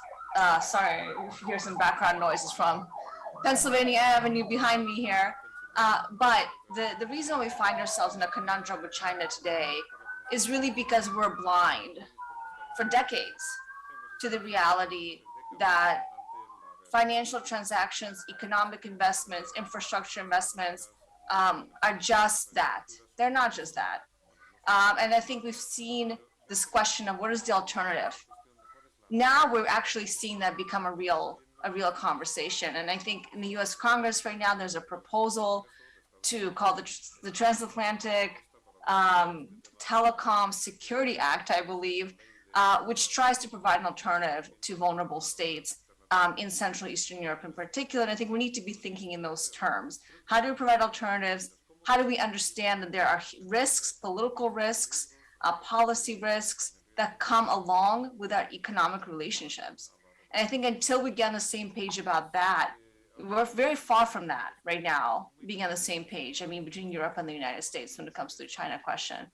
sorry, if you hear some background noises from Pennsylvania Avenue behind me here, but the reason why we find ourselves in a conundrum with China today is really because we're blind for decades to the reality that financial transactions, economic investments, infrastructure investments are just that. They're not just that. And I think we've seen this question of what is the alternative? Now we're actually seeing that become a real conversation. And I think in the US Congress right now, there's a proposal to call the Transatlantic Telecom Security Act, I believe, which tries to provide an alternative to vulnerable states in Central Eastern Europe in particular. And I think we need to be thinking in those terms. How do we provide alternatives? How do we understand that there are risks, political risks, policy risks that come along with our economic relationships? And I think until we get on the same page about that, we're very far from that right now, being on the same page, I mean, between Europe and the United States when it comes to the China question.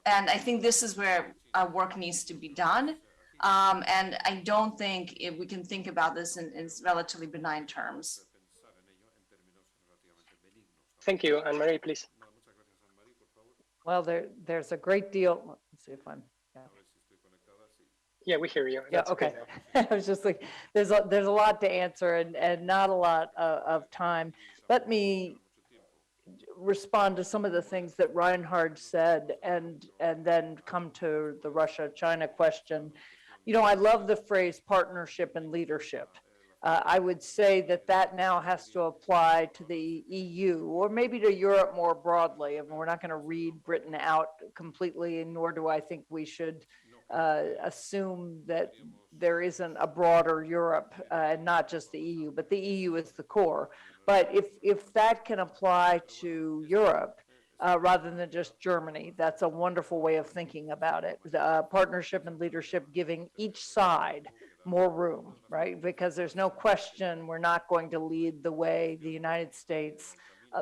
And I think this is where our work needs to be done. And I don't think we can think about this in relatively benign terms. Thank you. Anne-Marie, please. Well, there's a great deal. Let's see if I'm. Yeah, we hear you. Yeah, That's okay. I was just like, there's a lot to answer and not a lot of time. Let me respond to some of the things that Reinhard said and then come to the Russia-China question. You know, I love the phrase partnership and leadership. I would say that now has to apply to the EU or maybe to Europe more broadly. And we're not going to read Britain out completely, and nor do I think we should assume that there isn't a broader Europe and not just the EU, but the EU is the core. But if that can apply to Europe rather than just Germany, that's a wonderful way of thinking about it. Partnership and leadership giving each side more room, right? Because there's no question we're not going to lead the way the United States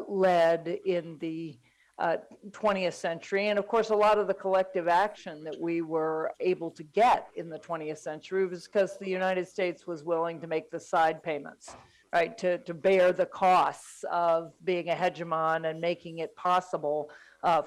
led in the 20th century. And of course, a lot of the collective action that we were able to get in the 20th century was because the United States was willing to make the side payments, right? To bear the costs of being a hegemon and making it possible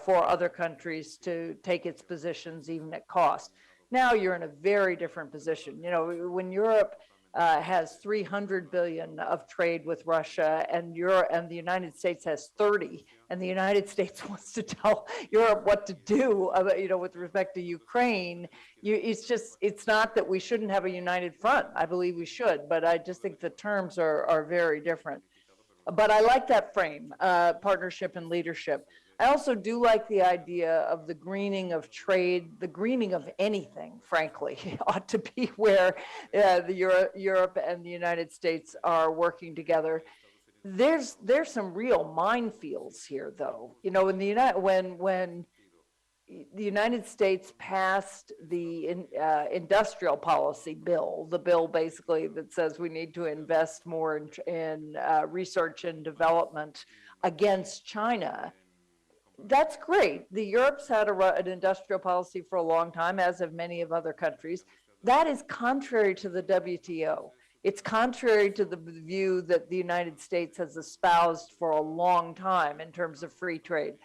for other countries to take its positions even at cost. Now you're in a very different position. You know, when Europe has 300 billion of trade with Russia, and Europe and the United States has 30, and the United States wants to tell Europe what to do, you know, with respect to Ukraine. It's not that we shouldn't have a united front. I believe we should, but I just think the terms are very different. But I like that frame, partnership and leadership. I also do like the idea of the greening of trade, the greening of anything, frankly, ought to be where Europe and the United States are working together. There's some real minefields here, though. You know, when the United States passed the industrial policy bill, the bill basically that says we need to invest more in research and development against China. That's great. The Europe's had an industrial policy for a long time, as have many of other countries. That is contrary to the WTO. It's contrary to the view that the United States has espoused for a long time in terms of free trade.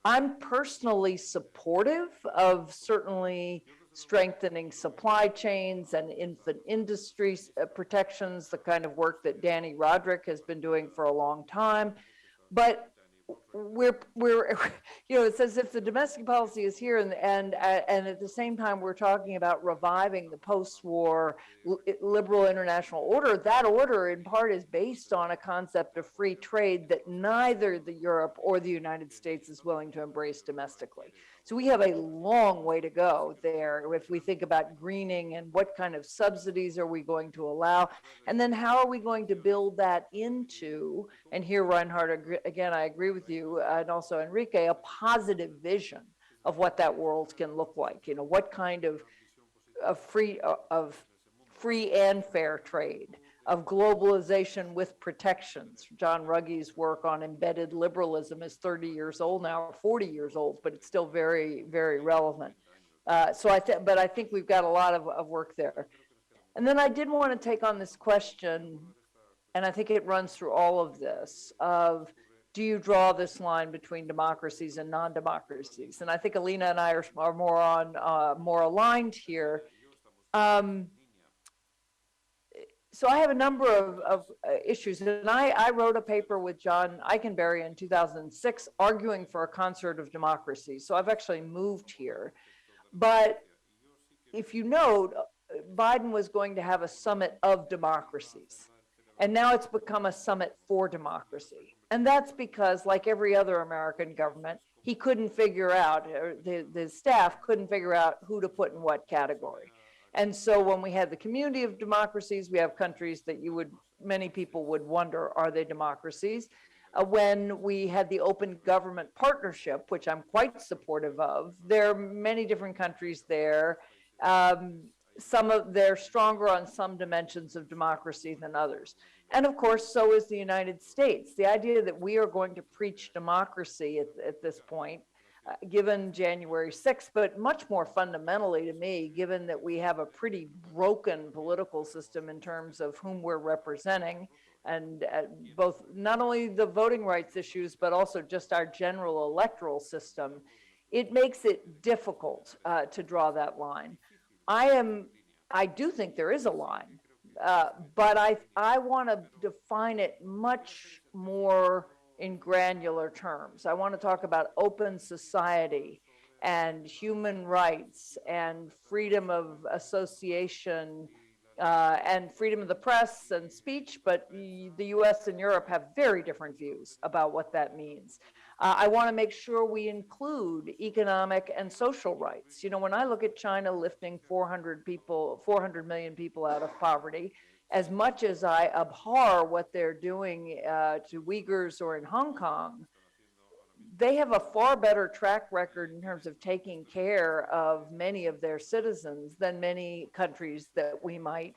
I'm personally supportive of certainly strengthening supply chains and infant industry protections, the kind of work that Danny Roderick has been doing for a long time. But we're it's as if the domestic policy is here, and at the same time we're talking about reviving the post-war liberal international order. That order in part is based on a concept of free trade that neither the Europe or the United States is willing to embrace domestically. So we have a long way to go there if we think about greening and what kind of subsidies are we going to allow, and then how are we going to build that into, and here Reinhard, again, I agree with you, and also Enrique, a positive vision of what that world can look like. What kind of free and fair trade, of globalization with protections. John Ruggie's work on embedded liberalism is 30 years old now, or 40 years old, but it's still very, very relevant. But I think we've got a lot of work there. And then I did want to take on this question, and I think it runs through all of this, of do you draw this line between democracies and non-democracies? And I think Alina and I are more aligned here. So I have a number of issues, and I wrote a paper with John Eikenberry in 2006 arguing for a concert of democracy. So I've actually moved here. But if you note, Biden was going to have a summit of democracies, and now it's become a summit for democracy. And that's because, like every other American government, he couldn't figure out, or the staff couldn't figure out who to put in what category. And so when we had the community of democracies, we have countries that many people would wonder, are they democracies? When we had the open government partnership, which I'm quite supportive of, there are many different countries there. They're stronger on some dimensions of democracy than others. And of course, so is the United States. The idea that we are going to preach democracy at this point, given January 6th, but much more fundamentally to me, given that we have a pretty broken political system in terms of whom we're representing, and both not only the voting rights issues, but also just our general electoral system, it makes it difficult to draw that line. I do think there is a line, but I want to define it much more in granular terms. I want to talk about open society and human rights and freedom of association and freedom of the press and speech, but the US and Europe have very different views about what that means. I want to make sure we include economic and social rights. When I look at China lifting 400 million people out of poverty, as much as I abhor what they're doing to Uyghurs or in Hong Kong, they have a far better track record in terms of taking care of many of their citizens than many countries that we might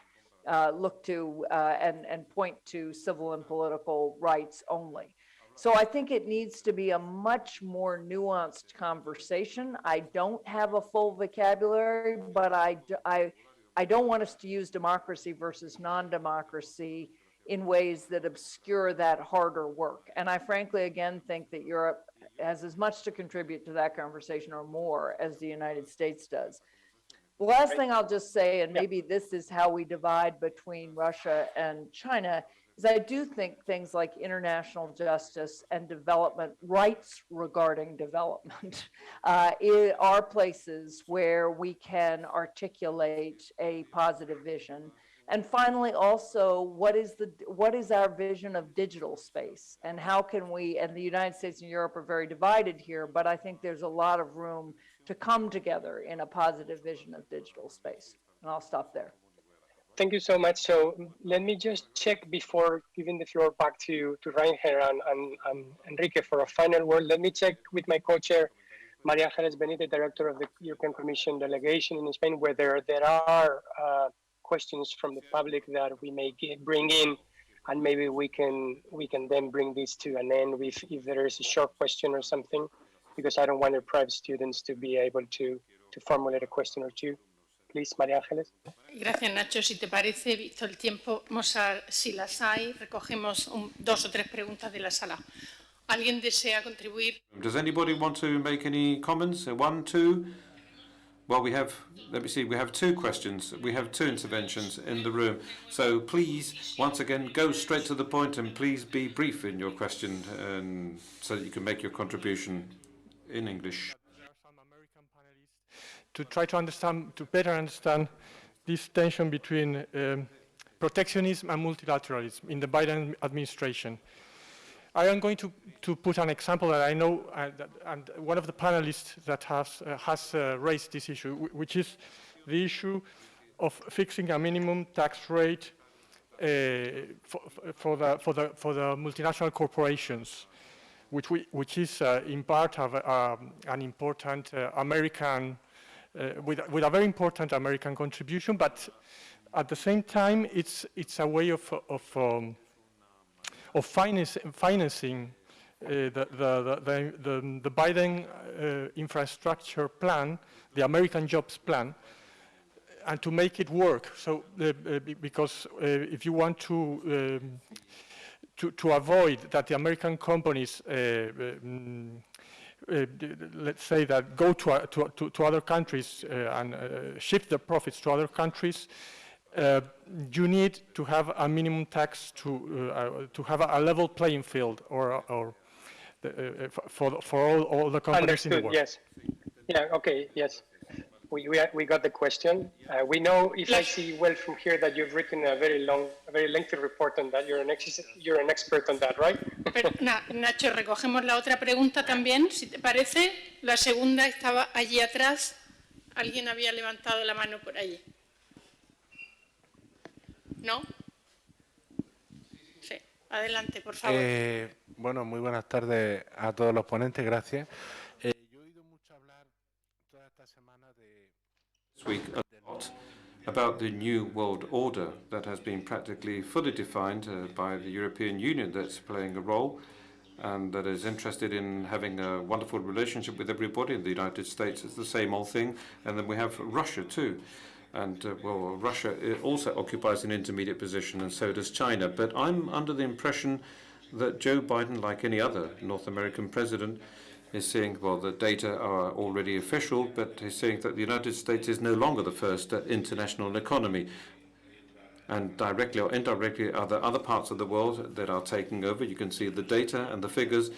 look to and point to civil and political rights only. So I think it needs to be a much more nuanced conversation. I don't have a full vocabulary, but I don't want us to use democracy versus non-democracy in ways that obscure that harder work. And I frankly, again, think that Europe has as much to contribute to that conversation or more as the United States does. The last thing I'll just say, and maybe this is how we divide between Russia and China, is I do think things like international justice and development rights regarding development are places where we can articulate a positive vision. And finally, also, what is our vision of digital space, and how can we? And the United States and Europe are very divided here, but I think there's a lot of room to come together in a positive vision of digital space. And I'll stop there. Thank you so much. So let me just check before giving the floor back to Reinhard and Enrique for a final word. Let me check with my co-chair, Maria Ángeles Benítez, Director of the European Commission delegation in Spain, whether there are questions from the public that we may bring in, and maybe we can then bring this to an end with, if there is a short question or something, because I don't want to deprive students to be able to formulate a question or two. Please, María Ángeles. Gracias, Nacho. Si te parece, visto el tiempo, si las hay, recogemos dos o tres preguntas de la sala. ¿Alguien desea contribuir? Does anybody want to make any comments? One, two? Well, let me see, we have two questions. We have two interventions in the room. So please, once again, go straight to the point and please be brief in your question so that you can make your contribution in English. There are some American panelists to try to better understand this tension between protectionism and multilateralism in the Biden administration. I am going to put an example that I know, and one of the panelists that has raised this issue, which is the issue of fixing a minimum tax rate for the multinational corporations, which is in part of an important American, with a very important American contribution, but at the same time, it's a way of financing the Biden infrastructure plan, the American jobs plan, and to make it work. So, because if you want to avoid that the American companies, let's say that go to other countries and shift their profits to other countries, you need to have a minimum tax to have a level playing field, for all the companies in the world. Yes. Yeah. Okay. Yes. We got the question. We know, if I see well from here, that you've written a very lengthy report on that. You're an expert on that, right? Pero, Nacho, recogemos la otra pregunta también, si te parece. La segunda estaba allí atrás. Alguien había levantado la mano por allí. ¿No? Sí. Adelante, por favor. Bueno, muy buenas tardes a todos los ponentes. Gracias. Yo he oído mucho hablar toda esta semana This week a lot about the new world order that has been practically fully defined by the European Union, that's playing a role and that is interested in having a wonderful relationship with everybody. In the United States, it's the same old thing. And then we have Russia too. And, well, Russia also occupies an intermediate position, and so does China. But I'm under the impression that Joe Biden, like any other North American president, is saying, well, the data are already official, but he's saying that the United States is no longer the first international economy. And directly or indirectly are there other parts of the world that are taking over. You can see the data and the figures,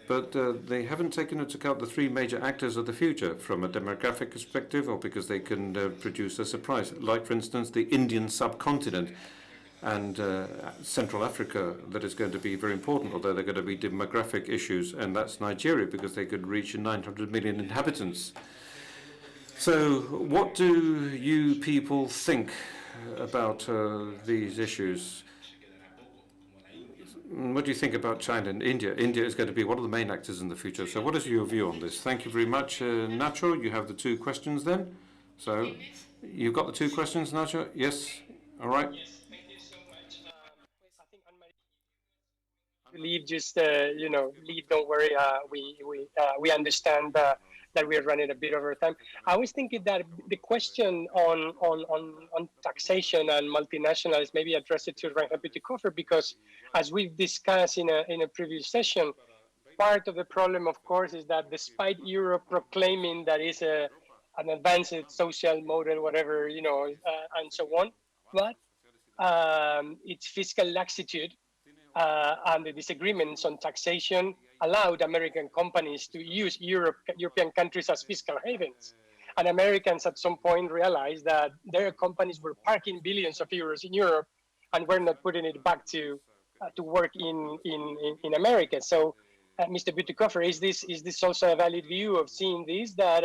but they haven't taken into account the three major actors of the future from a demographic perspective, or because they can produce a surprise. Like, for instance, the Indian subcontinent and Central Africa, that is going to be very important, although there are going to be demographic issues, and that's Nigeria, because they could reach 900 million inhabitants. So what do you people think about these issues? What do you think about China and India? India is going to be one of the main actors in the future. So what is your view on this? Thank you very much, Nacho. You have the two questions then. So you've got the two questions, Nacho? Yes? All right. Lead, just lead. Don't worry. We understand that we are running a bit over time. I was thinking that the question on taxation and multinationals maybe address it to Reinhard Bütikofer, because as we've discussed in a previous session, part of the problem, of course, is that despite Europe proclaiming that it's an advanced social model, whatever, and so on, but its fiscal laxitude and the disagreements on taxation allowed American companies to use European countries as fiscal havens. And Americans at some point realized that their companies were parking billions of euros in Europe and were not putting it back to work in America. So, Mr. Bütikofer, is this also a valid view of seeing this, that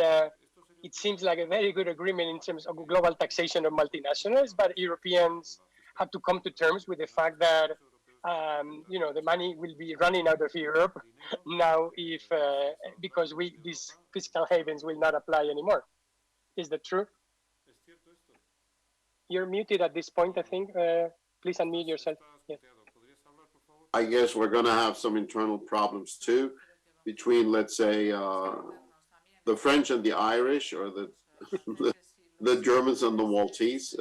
it seems like a very good agreement in terms of global taxation of multinationals, but Europeans have to come to terms with the fact that the money will be running out of Europe now because these fiscal havens will not apply anymore. Is that true? You're muted at this point, I think. Please unmute yourself. Yeah. I guess we're going to have some internal problems too between, let's say, the French and the Irish, or the Germans and the Maltese.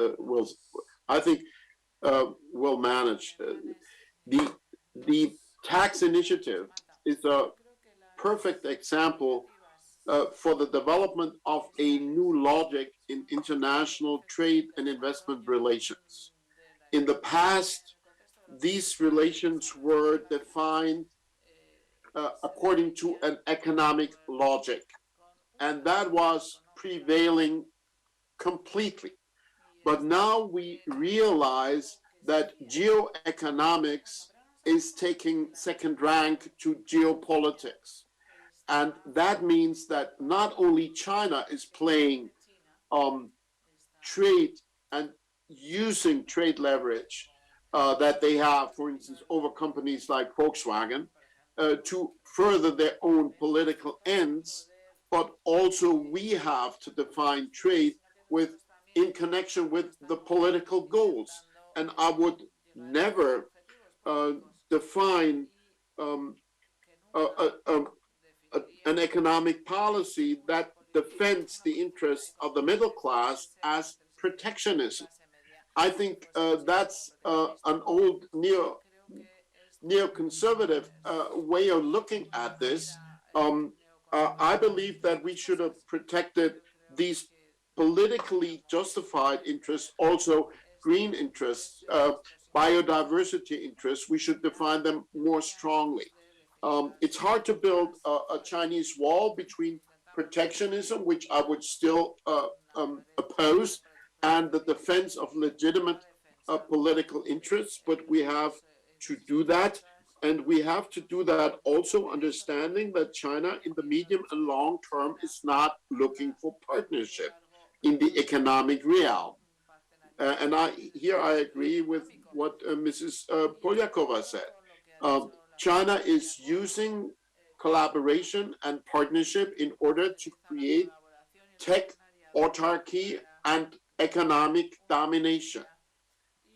I think we'll manage. The tax initiative is a perfect example for the development of a new logic in international trade and investment relations. In the past, these relations were defined according to an economic logic, and that was prevailing completely. But now we realize that geoeconomics is taking second rank to geopolitics. And that means that not only China is playing trade and using trade leverage that they have, for instance, over companies like Volkswagen, to further their own political ends, but also we have to define trade in connection with the political goals. And I would never define an economic policy that defends the interests of the middle class as protectionism. I think that's an old neoconservative way of looking at this. I believe that we should have protected these politically justified interests, also green interests, biodiversity interests. We should define them more strongly. It's hard to build a Chinese wall between protectionism, which I would still oppose, and the defense of legitimate political interests, but we have to do that. And we have to do that also understanding that China in the medium and long term is not looking for partnership in the economic realm. And I agree with what Mrs. Polyakova said. China is using collaboration and partnership in order to create tech autarky and economic domination.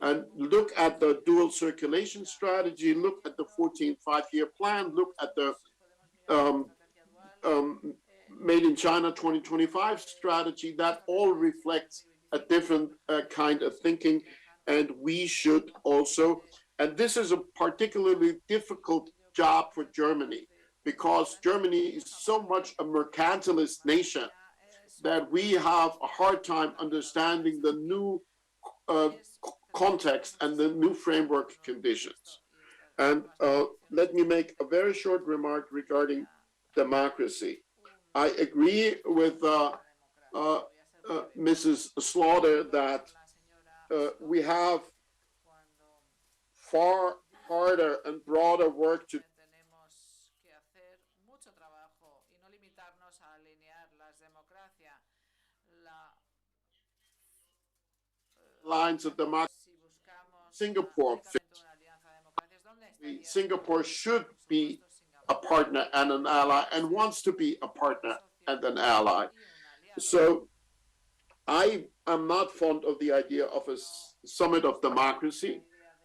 And look at the dual circulation strategy, look at the 14th five-year plan, look at the Made in China 2025 strategy. That all reflects a different kind of thinking. And we should also, and this is a particularly difficult job for Germany, because Germany is so much a mercantilist nation that we have a hard time understanding the new context and the new framework conditions. And let me make a very short remark regarding democracy. I agree with Mrs. Slaughter that we have far harder and broader work to lines of democracy. Singapore fit. Singapore should be a partner and an ally and wants to be a partner and an ally. So I am not fond of the idea of a summit of democracy.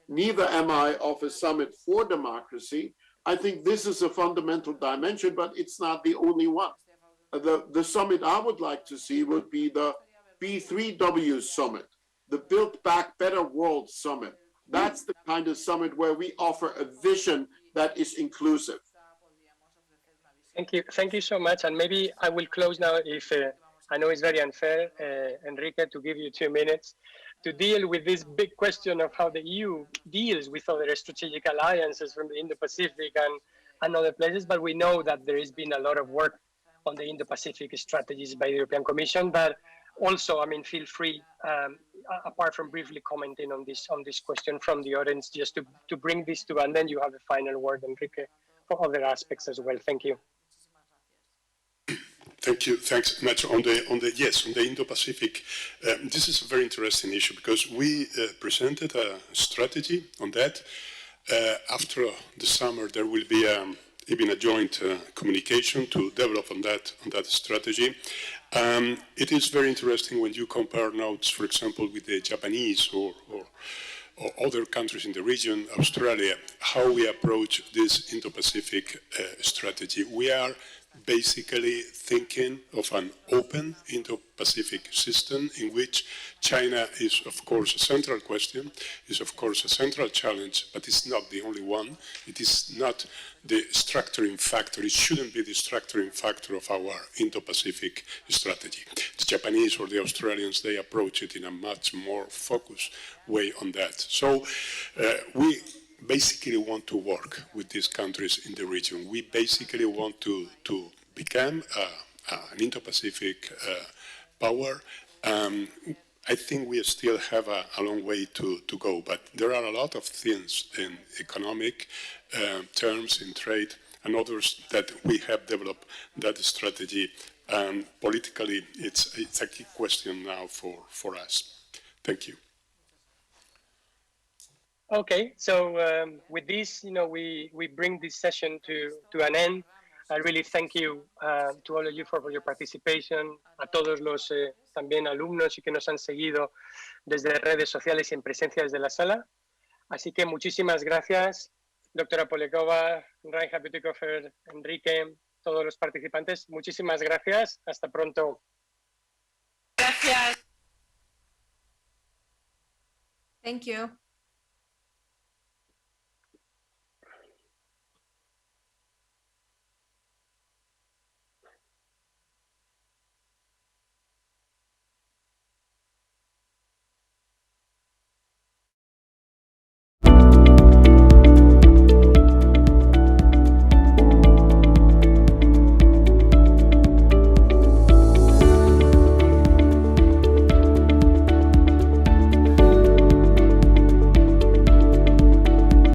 Neither am I of a summit for democracy. I think this is a fundamental dimension, but it's not the only one. The summit I would like to see would be the B3W summit, the Build Back Better World summit. That's the kind of summit where we offer a vision that is inclusive. Thank you so much. And maybe I will close now if I know it's very unfair, Enrique, to give you 2 minutes to deal with this big question of how the EU deals with other strategic alliances from the Indo-Pacific and other places. But we know that there has been a lot of work on the Indo-Pacific strategies by the European Commission. But also, I mean, feel free, apart from briefly commenting on this question from the audience, just to bring this to, and then you have the final word, Enrique, for other aspects as well. Thank you. Thank you. Thanks much. On the Indo-Pacific, this is a very interesting issue because we presented a strategy on that. After the summer, there will be even a joint communication to develop on that strategy. It is very interesting when you compare notes, for example, with the Japanese or other countries in the region, Australia, how we approach this Indo-Pacific strategy. We are basically thinking of an open Indo-Pacific system in which China is, of course, a central question, is, of course, a central challenge, but it's not the only one. It is not the structuring factor. It shouldn't be the structuring factor of our Indo-Pacific strategy. The Japanese or the Australians, they approach it in a much more focused way on that. So we basically want to work with these countries in the region. We basically want to become an Indo-Pacific power. I think we still have a long way to go, but there are a lot of things in economic terms, in trade, and others that we have developed that strategy. And politically, it's a key question now for us. Thank you. Okay, so with this, we bring this session to an end. I really thank you to all of you for your participation, a todos los también alumnos y que nos han seguido desde redes sociales y en presencia desde la sala. Así que muchísimas gracias, doctora Polekova, Reinhard Bütikofer, Enrique, todos los participantes. Muchísimas gracias. Hasta pronto. Gracias. Thank you.